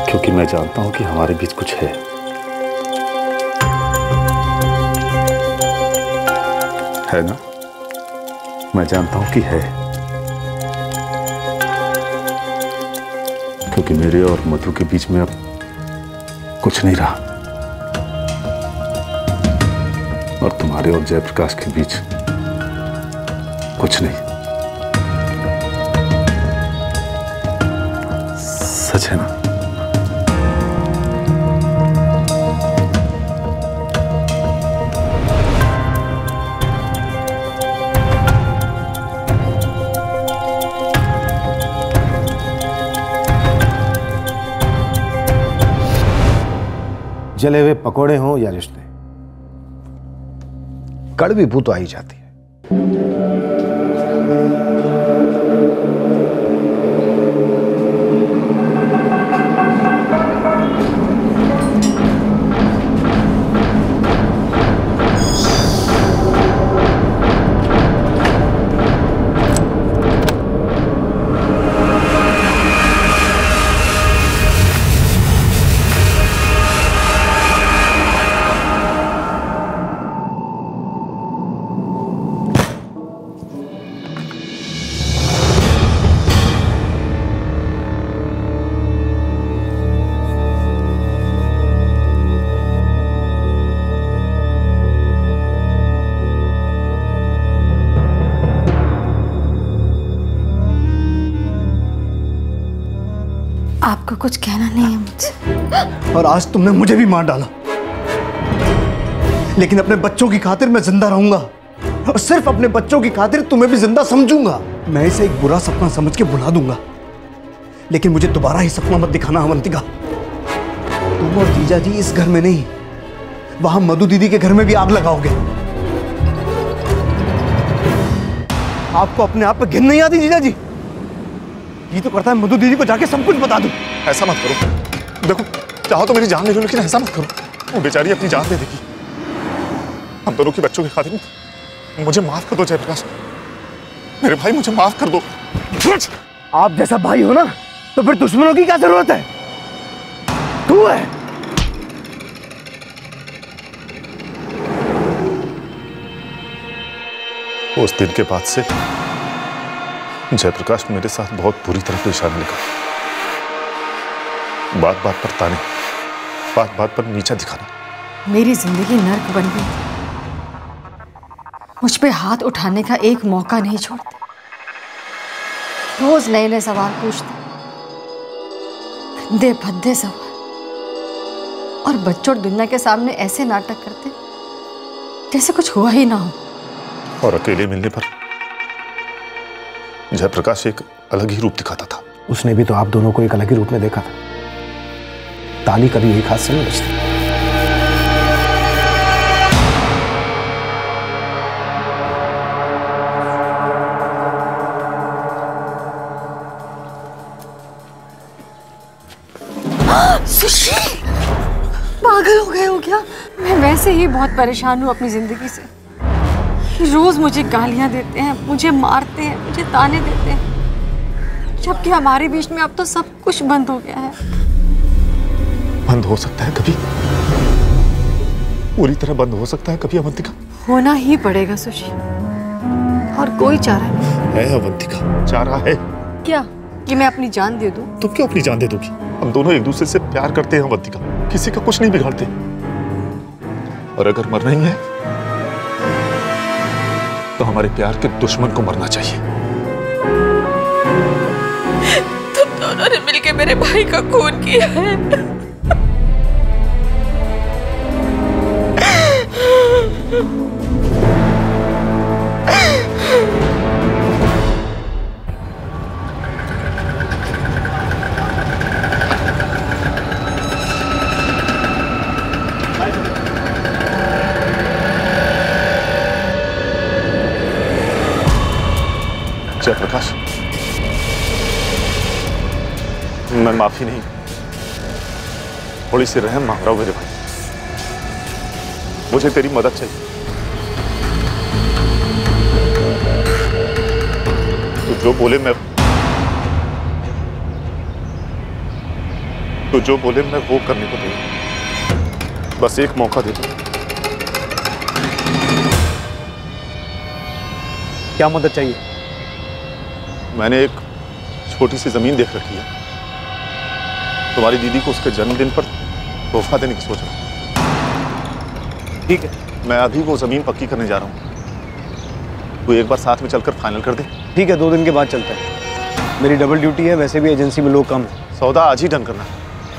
G: क्योंकि मैं जानता हूं कि हमारे बीच कुछ है। है ना? मैं जानता हूं कि है, क्योंकि मेरे और मधु के बीच में अब कुछ नहीं रहा, और तुम्हारे और जयप्रकाश के बीच कुछ नहीं। सच है ना?
Q: जले हुए पकोड़े हों या रिश्ते, कड़वी बू तो आई जाती है।
C: आपको कुछ कहना नहीं है मुझसे।
K: और आज तुमने मुझे भी मार डाला, लेकिन अपने बच्चों की खातिर मैं जिंदा रहूंगा, और सिर्फ अपने बच्चों की खातिर तुम्हें भी जिंदा समझूंगा। मैं इसे एक बुरा सपना समझ के भुला दूंगा, लेकिन मुझे दोबारा ही सपना मत दिखाना अवंतिका। तुम और जीजा जी इस घर में नहीं, वहां मधु दीदी के घर में भी आग लगाओगे। आपको अपने आप पे घिन नहीं आती जीजा जी? ये तो करता है मधु दीदी को जाके सब कुछ बता दूं।
G: ऐसा मत करो, देखो चाहो तो मेरी जान ले लो, लेकिन ऐसा मत करो, वो बेचारी अपनी जान दे देगी। हम दोनों के बच्चों की खातिर मुझे माफ कर दो जयप्रकाश, मेरे भाई मुझे माफ कर दो।
K: आप जैसा भाई हो ना, तो फिर दुश्मनों की क्या जरूरत है? तू है।
G: उस दिन के बाद से जयप्रकाश मेरे साथ बहुत बुरी तरह पेश आने लगा। बात बात पर ताने, बात बात पर नीचा दिखाना।
C: मेरी जिंदगी नर्क बन गई, मुझ पे हाथ उठाने का एक मौका नहीं छोड़ते। रोज नए नए सवाल पूछते, गंदे भद्दे सवाल, और बच्चों और दुनिया के सामने ऐसे नाटक करते जैसे कुछ हुआ ही ना हो।
G: और अकेले मिलने पर जयप्रकाश एक अलग ही रूप दिखाता था।
Q: उसने भी तो आप दोनों को एक अलग ही रूप में देखा था। ताली कभी एक हाथ से नहीं बजती।
C: सुशील, पागल हो गए हो क्या? मैं वैसे ही बहुत परेशान हूँ अपनी जिंदगी से। रोज मुझे गालियाँ देते हैं, मुझे मारते हैं, मुझे ताने देते हैं, जबकि हमारे बीच में अब तो सब कुछ बंद हो गया है।
G: बंद हो सकता है कभी, पूरी तरह बंद हो सकता है कभी अवंतिका।
C: होना ही पड़ेगा सुशील, और कोई चारा नहीं
G: है अवंतिका, चारा है।
C: क्या कि मैं अपनी जान दे दूं?
G: तुम क्यों अपनी जान दे दोगी? हम दोनों एक दूसरे से प्यार करते हैं अवंतिका, किसी का कुछ नहीं बिगाड़ते। और अगर मरना ही है तो हमारे प्यार के दुश्मन को मरना चाहिए।
P: तुम दोनों ने मिलकर मेरे भाई का खून किया है।
G: जयप्रकाश, मैं माफी नहीं, थोड़ी सी रहम मांग रहा हूं मेरे भाई। मुझे तेरी मदद चाहिए। तू जो बोले मैं वो करने को तैयार। बस एक मौका दे दो।
E: क्या मदद चाहिए?
G: मैंने एक छोटी सी जमीन देख रखी है, तुम्हारी दीदी को उसके जन्मदिन पर तोहफा देने की सोच रहा हूं।
E: ठीक है,
G: मैं अभी वो जमीन पक्की करने जा रहा हूं, तू एक बार साथ में चलकर फाइनल कर दे।
E: ठीक है, 2 दिन के बाद चलते हैं। मेरी डबल ड्यूटी है, वैसे भी एजेंसी में लोग कम है।
G: सौदा आज ही डन करना है,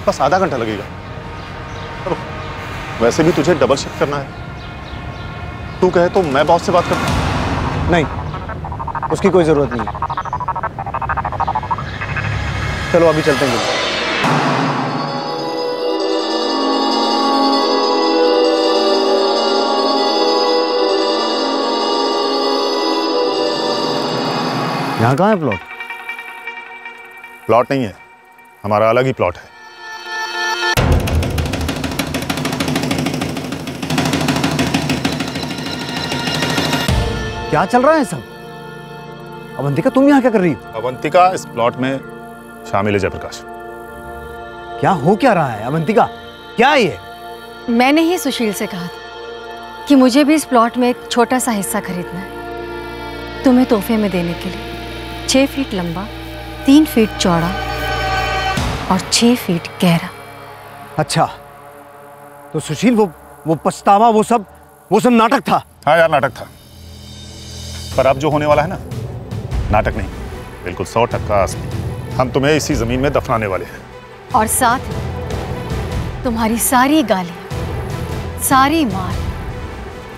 G: बस आधा घंटा लगेगा। चलो, वैसे भी तुझे डबल शिफ्ट करना है। तू कहे तो मैं बॉस से बात करता हूं।
E: नहीं, उसकी कोई जरूरत नहीं है। चलो अभी चलते हैं। यहाँ कहाँ है प्लॉट?
G: प्लॉट नहीं है, हमारा अलग ही प्लॉट है।
E: क्या चल रहा है सब? अवंतिका, तुम यहाँ क्या कर रही हो?
G: अवंतिका इस प्लॉट में शामिल है जयप्रकाश।
E: क्या हो क्या रहा है अवंतिका? क्या है ये?
C: मैंने ही सुशील से कहा था कि मुझे भी इस प्लॉट में एक छोटा सा हिस्सा खरीदना है, तुम्हें तोहफे में देने के लिए। 6 फीट लंबा, 3 फीट चौड़ा और 6 फीट गहरा।
E: अच्छा, तो सुशील वो पछतावा वो सब नाटक था?
G: हाँ यार, नाटक था, पर अब जो होने वाला है ना, नाटक नहीं, बिल्कुल 100% असली। हम तुम्हें इसी जमीन में दफनाने वाले हैं।
C: और साथ में तुम्हारी सारी गालियां, सारी मार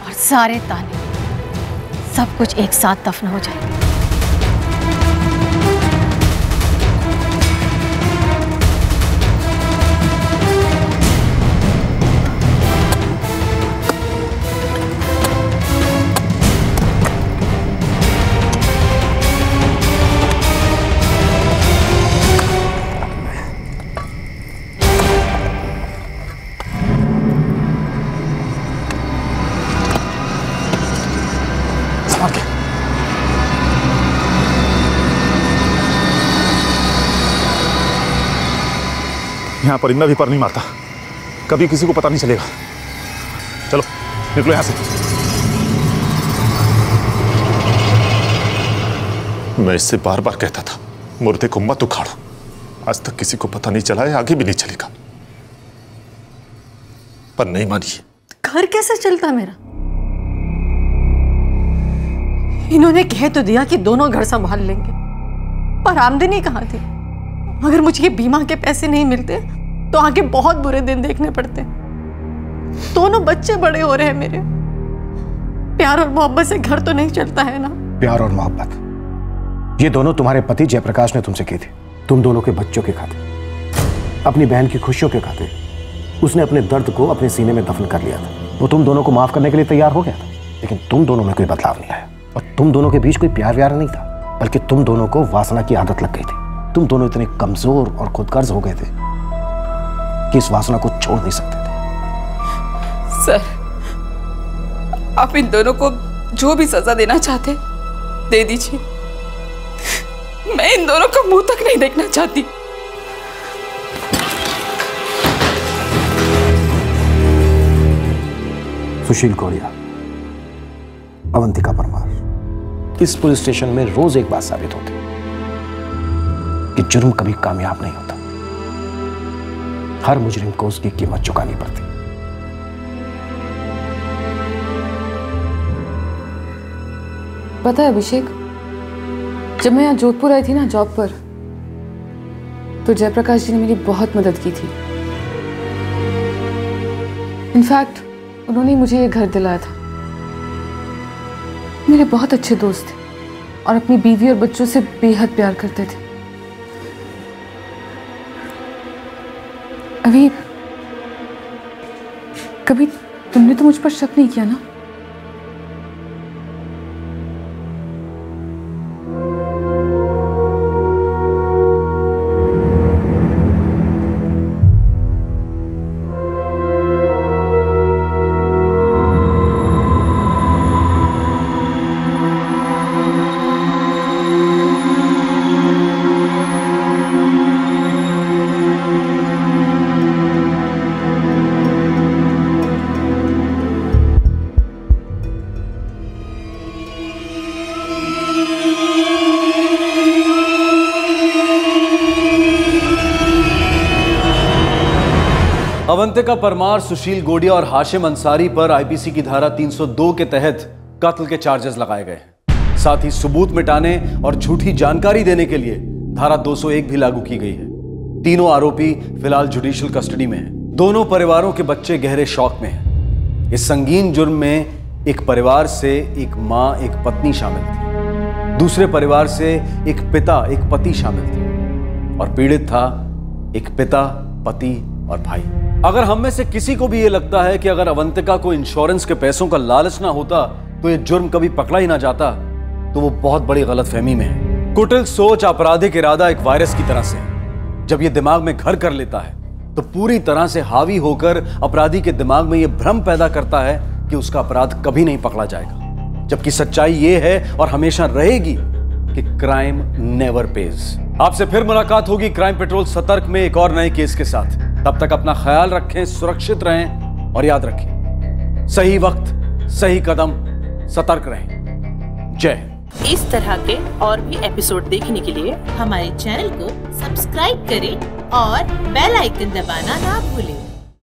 C: और सारे ताने, सब कुछ एक साथ दफन हो जाए।
G: यहाँ परिंदा भी पर नहीं मारता, कभी किसी को पता नहीं चलेगा। चलो निकलो यहाँ से। मैं इससे बार बार कहता था, मुर्दे को मत उखाड़ो। आज तक किसी को पता नहीं चला है, आगे भी नहीं चलेगा, पर नहीं मानी।
C: घर कैसे चलता मेरा? इन्होंने कह तो दिया कि दोनों घर संभाल लेंगे, पर आमदनी कहाँ थी? अगर मुझे ये बीमा के पैसे नहीं मिलते तो आगे बहुत बुरे दिन देखने पड़ते। दोनों बच्चे बड़े हो रहे हैं मेरे। प्यार और मोहब्बत से घर तो नहीं चलता है ना।
Q: प्यार और मोहब्बत ये दोनों तुम्हारे पति जयप्रकाश ने तुमसे की थी। तुम दोनों के बच्चों के खातिर, अपनी बहन की खुशियों के खातिर उसने अपने दर्द को अपने सीने में दफन कर लिया था। वो तुम दोनों को माफ करने के लिए तैयार हो गया था, लेकिन तुम दोनों में कोई बदलाव नहीं आया। और तुम दोनों के बीच कोई प्यार व्यार नहीं था, बल्कि तुम दोनों को वासना की आदत लग गई थी। तुम दोनों इतने कमजोर और खुदगर्ज हो गए थे कि इस वासना को छोड़ नहीं सकते थे।
P: सर, आप इन दोनों को जो भी सजा देना चाहते दे दीजिए। मैं इन दोनों का मुंह तक नहीं देखना चाहती।
Q: सुशील गौड़िया, अवंतिका परमार, इस पुलिस स्टेशन में रोज एक बात साबित होती कि जुर्म कभी कामयाब नहीं होता। हर मुजरिम को उसकी कीमत चुकानी पड़ती।
F: पता है अभिषेक, जब मैं यहाँ जोधपुर आई थी ना जॉब पर, तो जयप्रकाश जी ने मेरी बहुत मदद की थी। इनफैक्ट उन्होंने मुझे ये घर दिलाया था। मेरे बहुत अच्छे दोस्त थे और अपनी बीवी और बच्चों से बेहद प्यार करते थे। अभी कभी तुमने तो मुझ पर शक नहीं किया ना?
A: अवंतिका परमार, सुशील गोड़िया और हाशिम अंसारी पर आईपीसी की धारा 302 के तहत कत्ल के चार्जेस लगाए गए हैं। साथ ही सबूत मिटाने और झूठी जानकारी देने के लिए धारा 201 भी लागू की गई है। तीनों आरोपी फिलहाल जुडिशियल कस्टडी में हैं। दोनों परिवारों के बच्चे गहरे शौक में हैं। इस संगीन जुर्म में एक परिवार से एक मां, एक पत्नी शामिल थी। दूसरे परिवार से एक पिता, एक पति शामिल थे और पीड़ित था एक पिता, पति और भाई। अगर हम में से किसी को भी यह लगता है कि अगर अवंतिका को इंश्योरेंस के पैसों का लालच ना होता तो यह जुर्म कभी पकड़ा ही ना जाता, तो वो बहुत बड़ी गलतफहमी में है। कुटिल सोच, आपराधिक इरादा एक वायरस की तरह से है। जब यह दिमाग में घर कर लेता है तो पूरी तरह से हावी होकर अपराधी के दिमाग में यह भ्रम पैदा करता है कि उसका अपराध कभी नहीं पकड़ा जाएगा। जबकि सच्चाई यह है और हमेशा रहेगी कि क्राइम नेवर पेज। आपसे फिर मुलाकात होगी क्राइम पेट्रोल सतर्क में एक और नए केस के साथ। तब तक अपना ख्याल रखें, सुरक्षित रहें और याद रखें, सही वक्त, सही कदम, सतर्क रहें। जय।
L: इस तरह के और भी एपिसोड देखने के लिए हमारे चैनल को सब्सक्राइब करें और बेल आइकन दबाना ना भूलें।